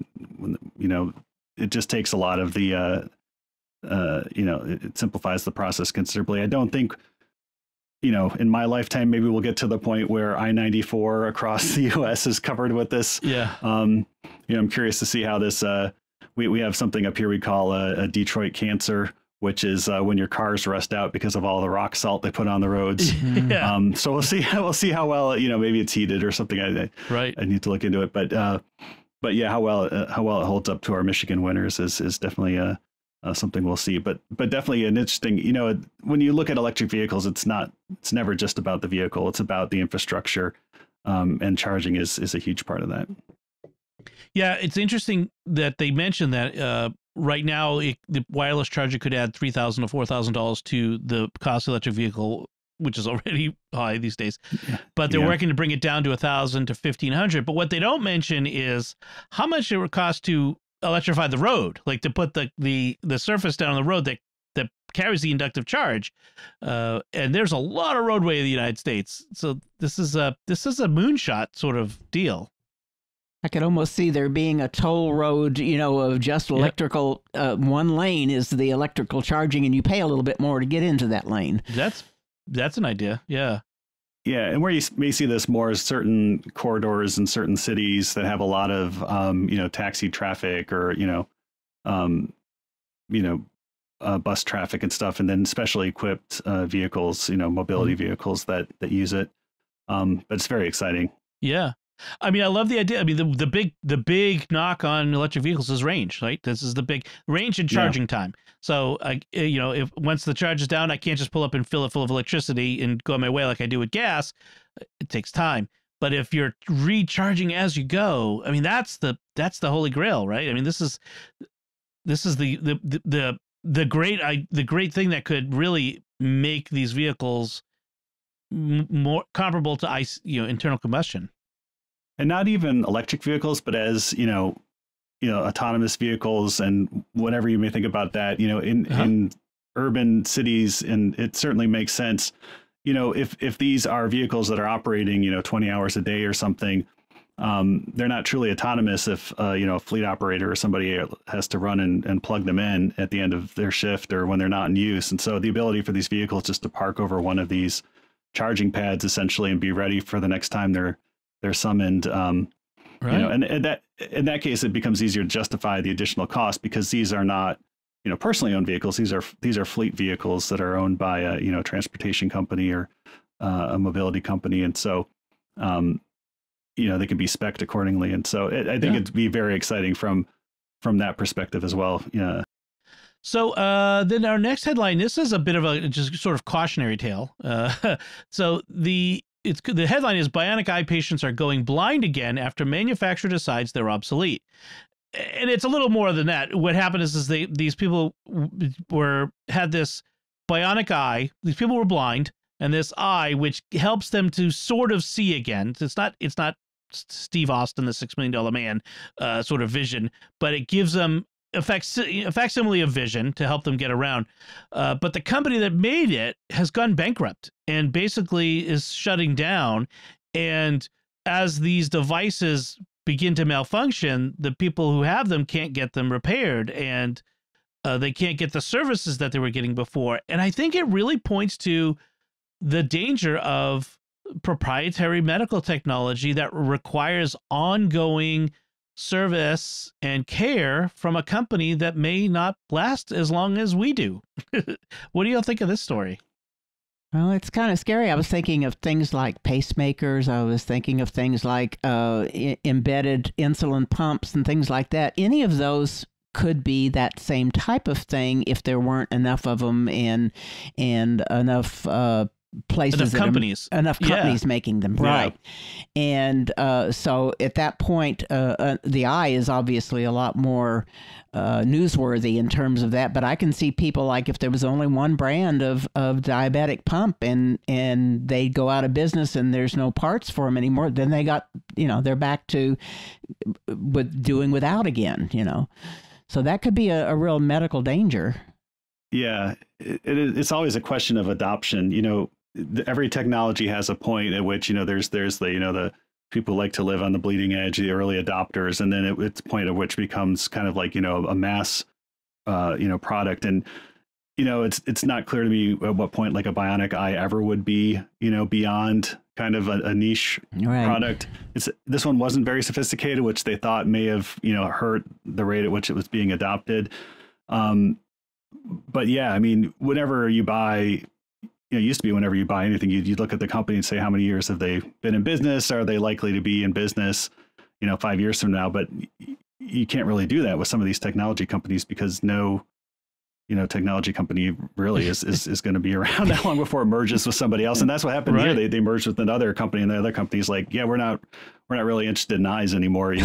it just takes a lot of the it simplifies the process considerably. I don't think, in my lifetime, maybe we'll get to the point where I-94 across the U.S. is covered with this. Yeah. I'm curious to see how this, we have something up here we call a Detroit cancer, which is when your cars rust out because of all the rock salt they put on the roads. Yeah. So we'll see how well, maybe it's heated or something. Right. I need to look into it, but yeah, how well it holds up to our Michigan winters is definitely something we'll see, but definitely an interesting, when you look at electric vehicles, it's never just about the vehicle. It's about the infrastructure, and charging is a huge part of that. Yeah. It's interesting that they mentioned that, right now the wireless charger could add $3,000 to $4,000 to the cost of electric vehicle, which is already high these days, but they're working to bring it down to $1,000 to $1,500. But what they don't mention is how much it would cost to electrify the road, like to put the surface down on the road that carries the inductive charge. And there's a lot of roadway in the United States. So this is a moonshot sort of deal. I could almost see there being a toll road, of just electrical. One lane is the electrical charging, and you pay a little bit more to get into that lane. That's an idea. Yeah. Yeah, and where you may see this more is certain corridors in certain cities that have a lot of, taxi traffic or, bus traffic and stuff, and then specially equipped vehicles, mobility vehicles that use it. But it's very exciting. Yeah. I mean, I love the idea. I mean, the big knock on electric vehicles is range, right? This is the big range and charging time. So, if once the charge is down, I can't just pull up and fill it full of electricity and go on my way like I do with gas. It takes time. But if you're recharging as you go, I mean, that's the holy grail, right? I mean, this is the great thing that could really make these vehicles more comparable to ICE, internal combustion. And not even electric vehicles, but as, autonomous vehicles and whatever you may think about that, in urban cities. And it certainly makes sense, if these are vehicles that are operating, 20 hours a day or something, they're not truly autonomous if, a fleet operator or somebody has to run and plug them in at the end of their shift or when they're not in use. And so the ability for these vehicles just to park over one of these charging pads essentially and be ready for the next time they're summoned, right. And that in that case, it becomes easier to justify the additional cost because these are not, personally owned vehicles. These are fleet vehicles that are owned by a, transportation company or a mobility company. And so, they can be spec'd accordingly. And so I think it'd be very exciting from that perspective as well. Yeah. So then our next headline, this is a bit of a just sort of cautionary tale. So the headline is bionic eye patients are going blind again after manufacturer decides they're obsolete. And it's a little more than that. What happened is these people had this bionic eye. These people were blind, and this eye, which helps them to sort of see again. It's not Steve Austin, the $6 Million Man sort of vision, but it gives them a facsimile of vision to help them get around. But the company that made it has gone bankrupt and basically is shutting down. And as these devices begin to malfunction, the people who have them can't get them repaired, and they can't get the services that they were getting before. And I think it really points to the danger of proprietary medical technology that requires ongoing service and care from a company that may not last as long as we do. What do you think of this story? Well, it's kind of scary. I was thinking of things like pacemakers. I was thinking of things like embedded insulin pumps and things like that. Any of those could be that same type of thing if there weren't enough of them and enough places, enough companies, enough companies making them, right? And so at that point, the eye is obviously a lot more newsworthy in terms of that. But I can see people, like, if there was only one brand of diabetic pump and they go out of business and there's no parts for them anymore, then they got, they're back to doing without again, So that could be a real medical danger. Yeah, it's always a question of adoption. Every technology has a point at which, there's the people who like to live on the bleeding edge, the early adopters, and then it's a point at which becomes kind of like, a mass, product. And, it's not clear to me at what point like a bionic eye ever would be, beyond kind of a niche product. This one wasn't very sophisticated, which they thought may have, hurt the rate at which it was being adopted. But yeah, I mean, whenever you buy, it used to be whenever you buy anything, you'd look at the company and say, how many years have they been in business? Are they likely to be in business, 5 years from now? But you can't really do that with some of these technology companies, because no, technology company really is going to be around that long before it merges with somebody else. And that's what happened here. They merged with another company, and the other company's like, yeah, we're not really interested in eyes anymore,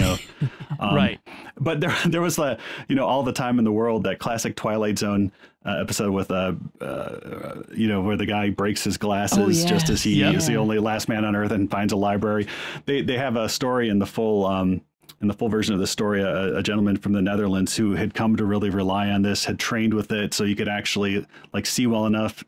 Right. But there was all the time in the world, that classic Twilight Zone episode with where the guy breaks his glasses just as he is the only last man on Earth and finds a library. They have a story in the full version of the story, a gentleman from the Netherlands who had come to really rely on this, had trained with it so you could actually like see well enough,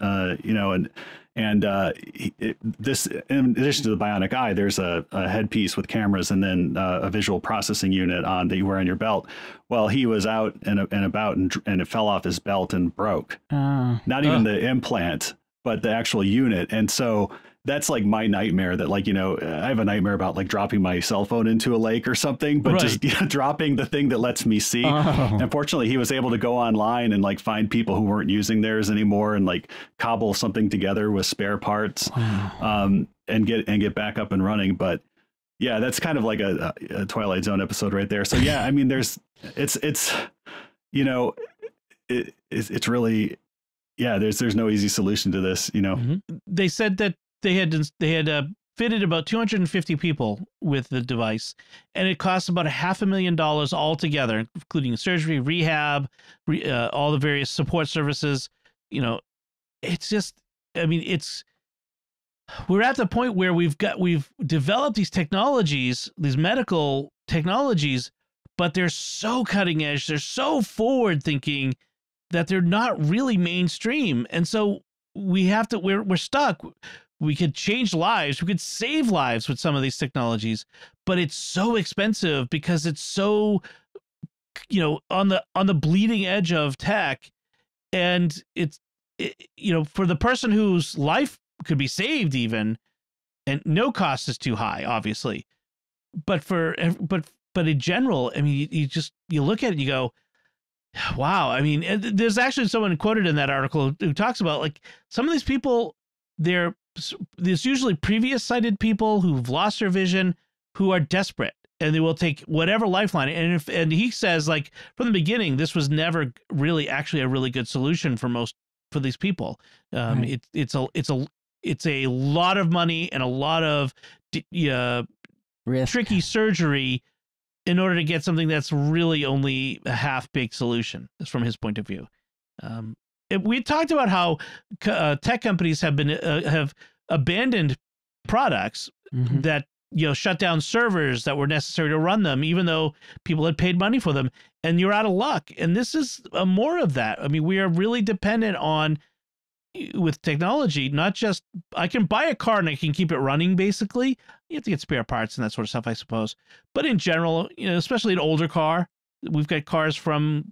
this, in addition to the bionic eye, there's a headpiece with cameras and then a visual processing unit on that you wear on your belt. Well, he was out and about and it fell off his belt and broke. Not even the implant, but the actual unit. And so that's like my nightmare, that like, I have a nightmare about like dropping my cell phone into a lake or something, but just dropping the thing that lets me see. Unfortunately, he was able to go online and like find people who weren't using theirs anymore and like cobble something together with spare parts, and get back up and running. But yeah, that's kind of like a Twilight Zone episode right there. So yeah, I mean, it's really, yeah, there's no easy solution to this, They said that they had fitted about 250 people with the device, and it costs about $500,000 altogether, including surgery, rehab, all the various support services. It's just, I mean, we're at the point where we've developed these technologies, these medical technologies, but they're so cutting edge, they're so forward thinking that they're not really mainstream, and so we're stuck. We could change lives. We could save lives with some of these technologies, but it's so expensive because it's so, on the bleeding edge of tech, and for the person whose life could be saved even, and no cost is too high, obviously, but in general, I mean, you look at it and you go, wow. I mean, there's actually someone quoted in that article who talks about like some of these people, there's usually previous sighted people who've lost their vision, who are desperate, and they will take whatever lifeline. And he says, like, from the beginning, this was never really actually a really good solution for these people. Right. It's a lot of money and a lot of tricky surgery in order to get something that's really only a half-baked solution. That's from his point of view. We talked about how tech companies have abandoned products that shut down servers that were necessary to run them, even though people had paid money for them, and you're out of luck. And this is more of that. I mean, we are really dependent on, with technology, not just I can buy a car and I can keep it running. Basically, you have to get spare parts and that sort of stuff, I suppose. But in general, especially an older car. We've got cars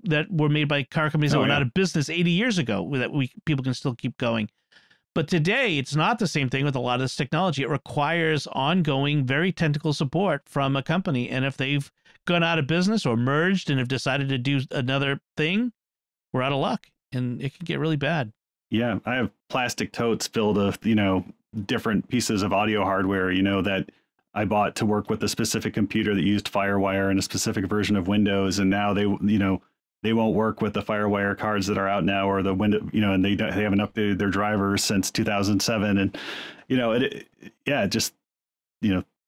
that were made by car companies that were out of business 80 years ago that people can still keep going. But today, it's not the same thing with a lot of this technology. It requires ongoing, very technical support from a company. And if they've gone out of business or merged and have decided to do another thing, we're out of luck, and it can get really bad. Yeah, I have plastic totes filled with, different pieces of audio hardware, that I bought to work with a specific computer that used FireWire and a specific version of Windows. And now they, they won't work with the FireWire cards that are out now, or the window, and they haven't updated their drivers since 2007. And, just,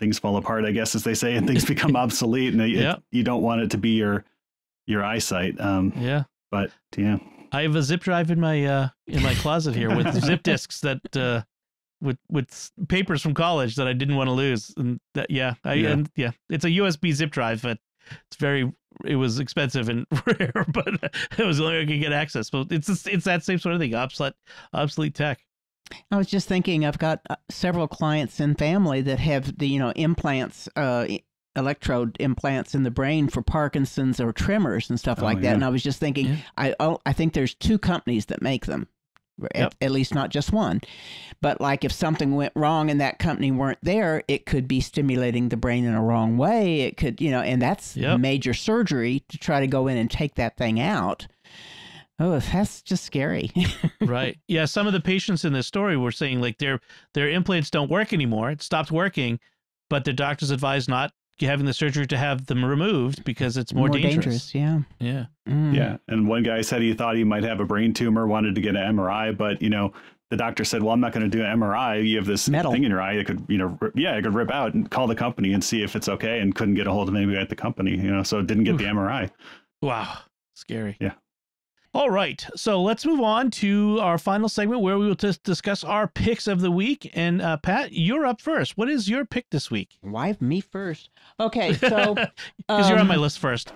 things fall apart, I guess, as they say, and things become obsolete, and you don't want it to be your eyesight. But yeah, I have a zip drive in my closet here with zip disks that, with papers from college that I didn't want to lose. And that, it's a USB zip drive, but it was expensive and rare, but it was the only way I could get access. But it's that same sort of thing, obsolete tech. I was just thinking, I've got several clients and family that have the, implants, electrode implants in the brain for Parkinson's or tremors and stuff like that. Yeah. And I was just thinking, I think there's 2 companies that make them. At least not just one. But like if something went wrong and that company weren't there, it could be stimulating the brain in a wrong way. It could, and that's major surgery to try to go in and take that thing out. Oh, that's just scary. Right. Yeah. Some of the patients in this story were saying like their implants don't work anymore. It stopped working, but the doctors advised not having the surgery to have them removed because it's more dangerous. Yeah. Yeah. Yeah. And one guy said he thought he might have a brain tumor, wanted to get an MRI, but the doctor said, well, I'm not going to do an MRI. You have this thing in your eye. It could, it could rip out, and call the company and see if it's okay, and couldn't get a hold of anybody at the company, so it didn't get the MRI. Wow. Scary. Yeah. All right, so let's move on to our final segment where we will just discuss our picks of the week. And Pat, you're up first. What is your pick this week? Why me first? Okay, so because you're on my list first.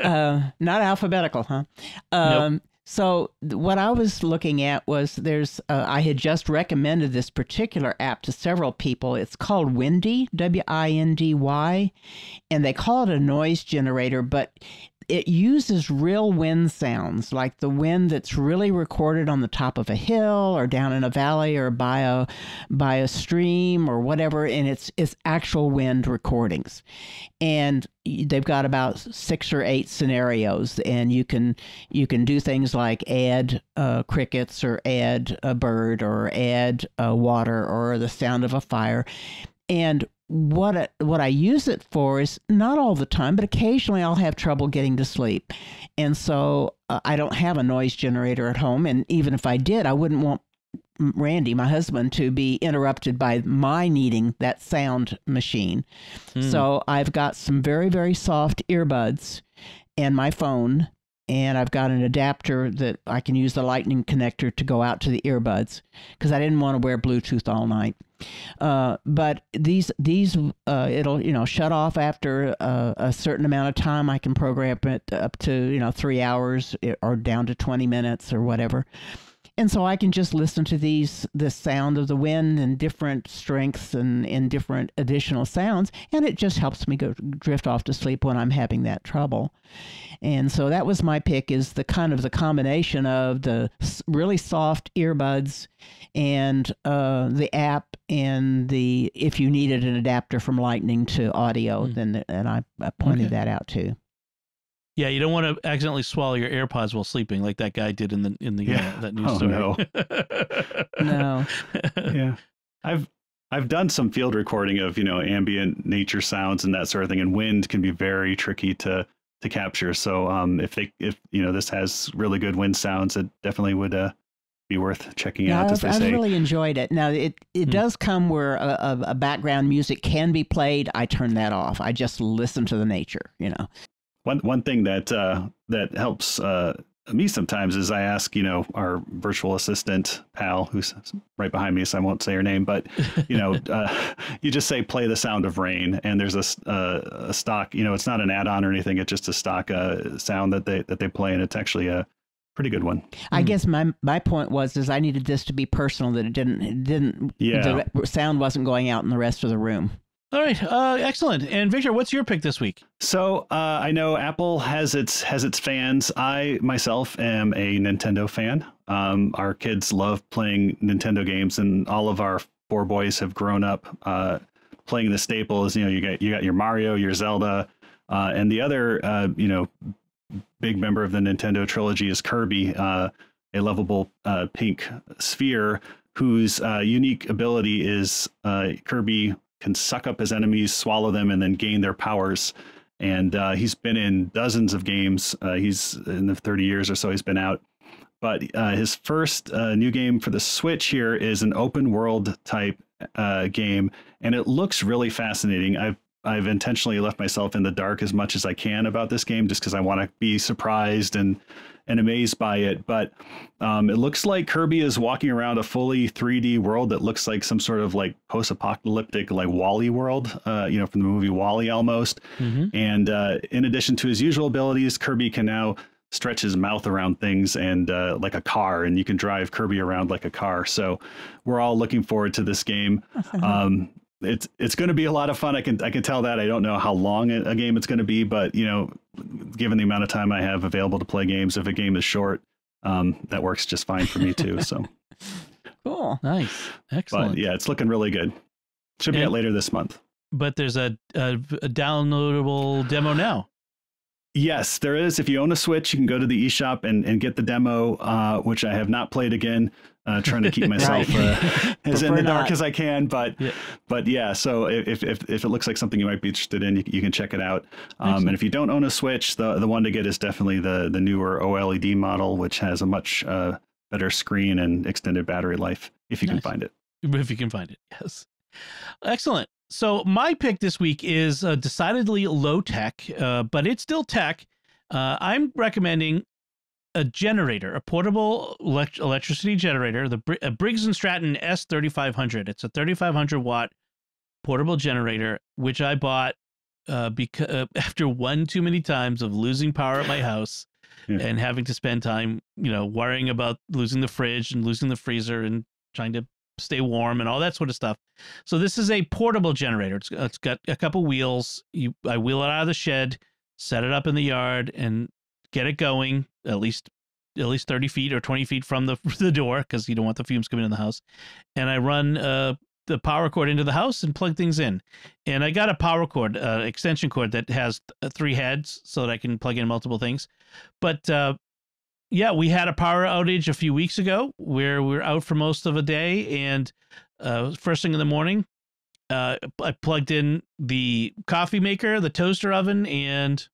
Not alphabetical, huh? Nope. So what I was looking at was I had just recommended this particular app to several people. It's called Windy, W-I-N-D-Y, and they call it a noise generator, but it uses real wind sounds, like the wind that's really recorded on the top of a hill or down in a valley or by a stream or whatever, and it's actual wind recordings. And they've got about 6 or 8 scenarios, and you can do things like add crickets or add a bird or add water or the sound of a fire. And what I use it for is not all the time, but occasionally I'll have trouble getting to sleep. And so I don't have a noise generator at home. And even if I did, I wouldn't want Randy, my husband, to be interrupted by my needing that sound machine. So I've got some very, very soft earbuds and my phone, and I've got an adapter that I can use the lightning connector to go out to the earbuds because I didn't want to wear Bluetooth all night. But these it'll shut off after a certain amount of time. I can program it up to 3 hours or down to 20 minutes or whatever. And so I can just listen to the sound of the wind and different strengths and different additional sounds, and it just helps me drift off to sleep when I'm having that trouble. And so that was my pick, is the combination of the really soft earbuds and the app, and if you needed an adapter from Lightning to audio, then I pointed that out too. Yeah, you don't want to accidentally swallow your AirPods while sleeping, like that guy did in that news story. No. No. Yeah, I've done some field recording of ambient nature sounds and that sort of thing, and wind can be very tricky to capture. So if this has really good wind sounds, it definitely would be worth checking out. As they say. I really enjoyed it. Now it does come where a background music can be played. I turn that off. I just listen to the nature. One thing that helps me sometimes is I ask, our virtual assistant pal, who's right behind me, so I won't say her name, but you just say play the sound of rain, and there's a stock, it's not an add-on or anything, it's just a stock sound that they play, and it's actually a pretty good one. I guess my point was I needed this to be personal, that it didn't the sound wasn't going out in the rest of the room. All right, excellent. And Victor, what's your pick this week? So I know Apple has its fans. I myself am a Nintendo fan. Our kids love playing Nintendo games, and all of our 4 boys have grown up playing the staples. You got your Mario, your Zelda, and the other big member of the Nintendo trilogy is Kirby, a lovable pink sphere whose unique ability is Kirby can suck up his enemies, swallow them, and then gain their powers. and he's been in dozens of games. He's in the 30 years or so he's been out. But his first new game for the Switch here is an open world type game, and it looks really fascinating. I've intentionally left myself in the dark as much as I can about this game, just because I want to be surprised and amazed by it. But it looks like Kirby is walking around a fully 3D world that looks like some sort of like post-apocalyptic, like WALL-E world, from the movie WALL-E almost. And in addition to his usual abilities, Kirby can now stretch his mouth around things and like a car, and you can drive Kirby around like a car. So we're all looking forward to this game. It's going to be a lot of fun. I can tell that. I don't know how long a game it's going to be, but given the amount of time I have available to play games, if a game is short, that works just fine for me too. So cool, nice, excellent. But yeah, it's looking really good. Should be out later this month. But there's a downloadable demo now. Yes, there is. If you own a Switch, you can go to the eShop and get the demo, which I have not played again. Trying to keep myself as in the dark as I can, but yeah. So if it looks like something you might be interested in, you can check it out. And if you don't own a Switch, the one to get is definitely the newer OLED model, which has a much better screen and extended battery life. If you can find it. If you can find it, yes. Excellent. So my pick this week is decidedly low tech, but it's still tech. I'm recommending a generator, a portable electricity generator, the Briggs & Stratton S3500. It's a 3,500 watt portable generator, which I bought because after one too many times of losing power at my house and having to spend time, worrying about losing the fridge and losing the freezer and trying to stay warm and all that sort of stuff. So this is a portable generator. It's got a couple wheels. I wheel it out of the shed, set it up in the yard, and get it going at least 30 feet or 20 feet from the door, because you don't want the fumes coming in the house. And I run the power cord into the house and plug things in. And I got a power cord, extension cord that has 3 heads so that I can plug in multiple things. But yeah, we had a power outage a few weeks ago where we were out for most of a day, and first thing in the morning, I plugged in the coffee maker, the toaster oven, and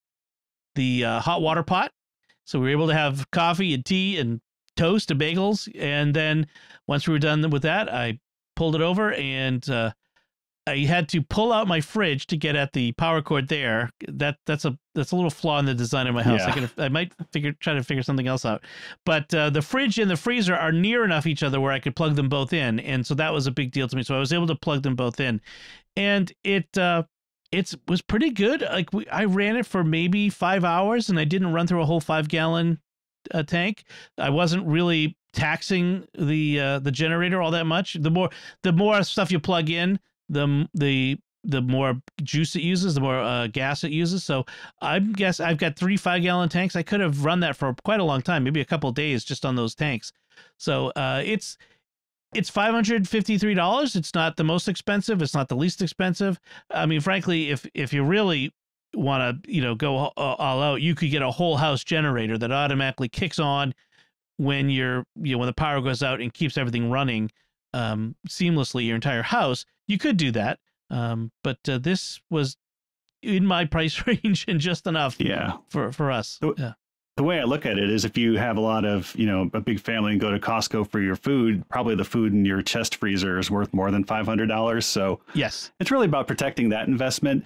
the hot water pot. So we were able to have coffee and tea and toast and bagels. And then once we were done with that, I pulled it over, and I had to pull out my fridge to get at the power cord there. That's a little flaw in the design of my house. Yeah. I might try to figure something else out. But the fridge and the freezer are near enough each other where I could plug them both in, and so that was a big deal to me. So I was able to plug them both in, and it was pretty good. Like I ran it for maybe 5 hours, and I didn't run through a whole 5-gallon tank. I wasn't really taxing the generator all that much. The more stuff you plug in, the more juice it uses, the more gas it uses. So I guess I've got 3 5-gallon tanks. I could have run that for quite a long time, maybe a couple of days just on those tanks. So it's $553. It's not the most expensive. It's not the least expensive. I mean, frankly, if you really want to go all out, you could get a whole house generator that automatically kicks on when when the power goes out and keeps everything running seamlessly, your entire house. You could do that, but this was in my price range and just enough for us. The way I look at it is, if you have a lot of, a big family and go to Costco for your food, probably the food in your chest freezer is worth more than $500. So yes, it's really about protecting that investment.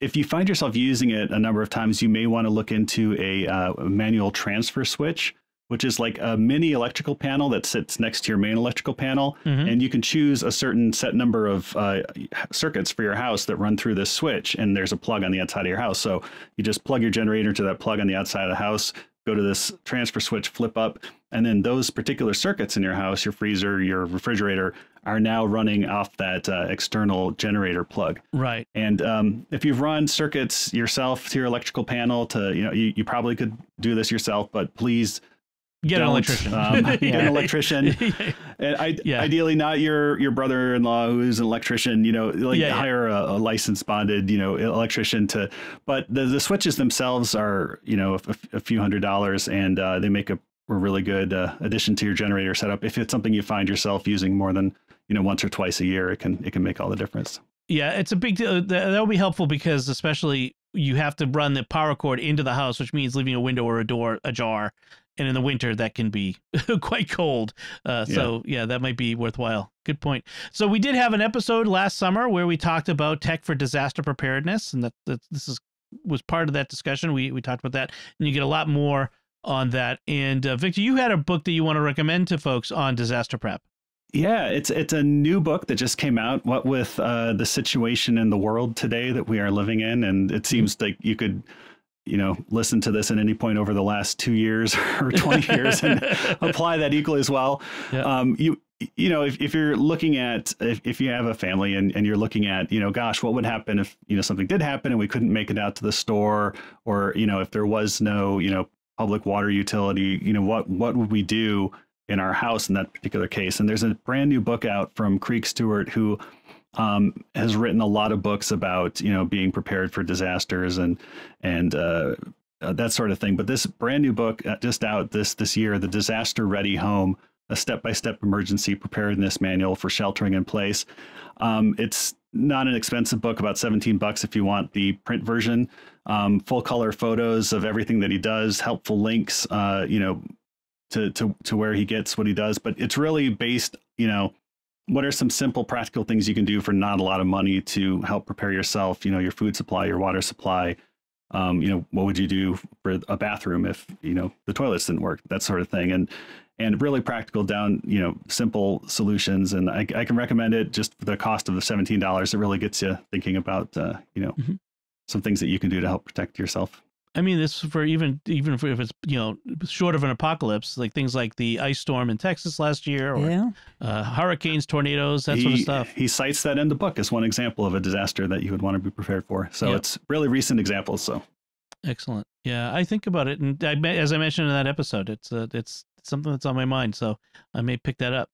If you find yourself using it a number of times, you may want to look into a manual transfer switch, which is like a mini electrical panel that sits next to your main electrical panel. And you can choose a certain set number of circuits for your house that run through this switch. And there's a plug on the outside of your house. So you just plug your generator into that plug on the outside of the house, go to this transfer switch, flip up, and then those particular circuits in your house, your freezer, your refrigerator, are now running off that external generator plug. Right. And if you've run circuits yourself to your electrical panel you probably could do this yourself, but please get an electrician. Get an electrician. And ideally not your brother-in-law who is an electrician, hire a licensed bonded, electrician but the switches themselves are, a few $100s, and they make a really good addition to your generator setup. If it's something you find yourself using more than, once or twice a year, it can make all the difference. Yeah, it's a big deal. That'll be helpful because especially you have to run the power cord into the house, which means leaving a window or a door ajar. And in the winter, that can be quite cold. So, that might be worthwhile. Good point. So we did have an episode last summer where we talked about tech for disaster preparedness, and this was part of that discussion. We talked about that, and you get a lot more on that. And Victor, you had a book that you want to recommend to folks on disaster prep. Yeah, it's a new book that just came out. What with the situation in the world today that we are living in, and it seems like you could, listen to this at any point over the last 2 years or 20 years and apply that equally as well. Yeah. If you're looking at, if you have a family and you're looking at, gosh, what would happen if, something did happen and we couldn't make it out to the store, or, if there was no, public water utility, what would we do in our house in that particular case? And there's a brand new book out from Creek Stewart, who has written a lot of books about, being prepared for disasters and that sort of thing. But this brand new book just out this year, The Disaster Ready Home, a step-by-step emergency preparedness manual for sheltering in place. It's not an expensive book, about $17 if you want the print version. Full color photos of everything that he does, helpful links, to where he gets what he does. But it's really based, what are some simple practical things you can do for not a lot of money to help prepare yourself, your food supply, your water supply. What would you do for a bathroom if, the toilets didn't work, that sort of thing. And really practical down, simple solutions. And I can recommend it just for the cost of the $17. It really gets you thinking about, some things that you can do to help protect yourself. I mean, this for even if it's, short of an apocalypse, like things like the ice storm in Texas last year, or hurricanes, tornadoes, that sort of stuff. He cites that in the book as one example of a disaster that you would want to be prepared for. So it's really recent examples. So excellent. Yeah, I think about it, and as I mentioned in that episode, it's something that's on my mind, so I may pick that up.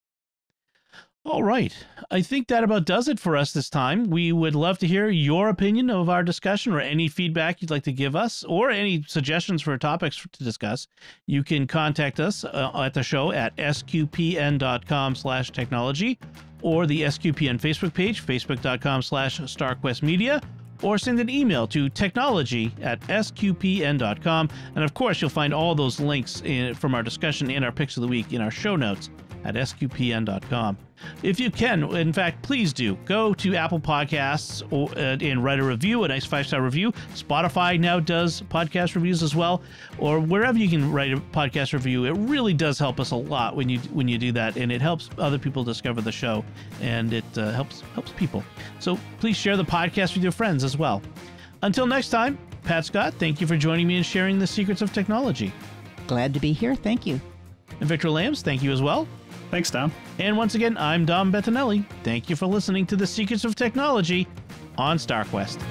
All right. I think that about does it for us this time. We would love to hear your opinion of our discussion, or any feedback you'd like to give us, or any suggestions for topics to discuss. You can contact us at the show at sqpn.com/technology, or the SQPN Facebook page, facebook.com/StarQuestMedia, or send an email to technology@sqpn.com. And of course, you'll find all those links from our discussion and our picks of the week in our show notes at sqpn.com. If you can, in fact, please do go to Apple Podcasts and write a review, a nice 5-star review. Spotify now does podcast reviews as well, or wherever you can write a podcast review. It really does help us a lot when you do that, and it helps other people discover the show, and it helps people. So please share the podcast with your friends as well. Until next time, Pat Scott, thank you for joining me and sharing the secrets of technology. Glad to be here. Thank you. And Victor Lambs, thank you as well. Thanks, Dom. And once again, I'm Dom Bettinelli. Thank you for listening to The Secrets of Technology on StarQuest.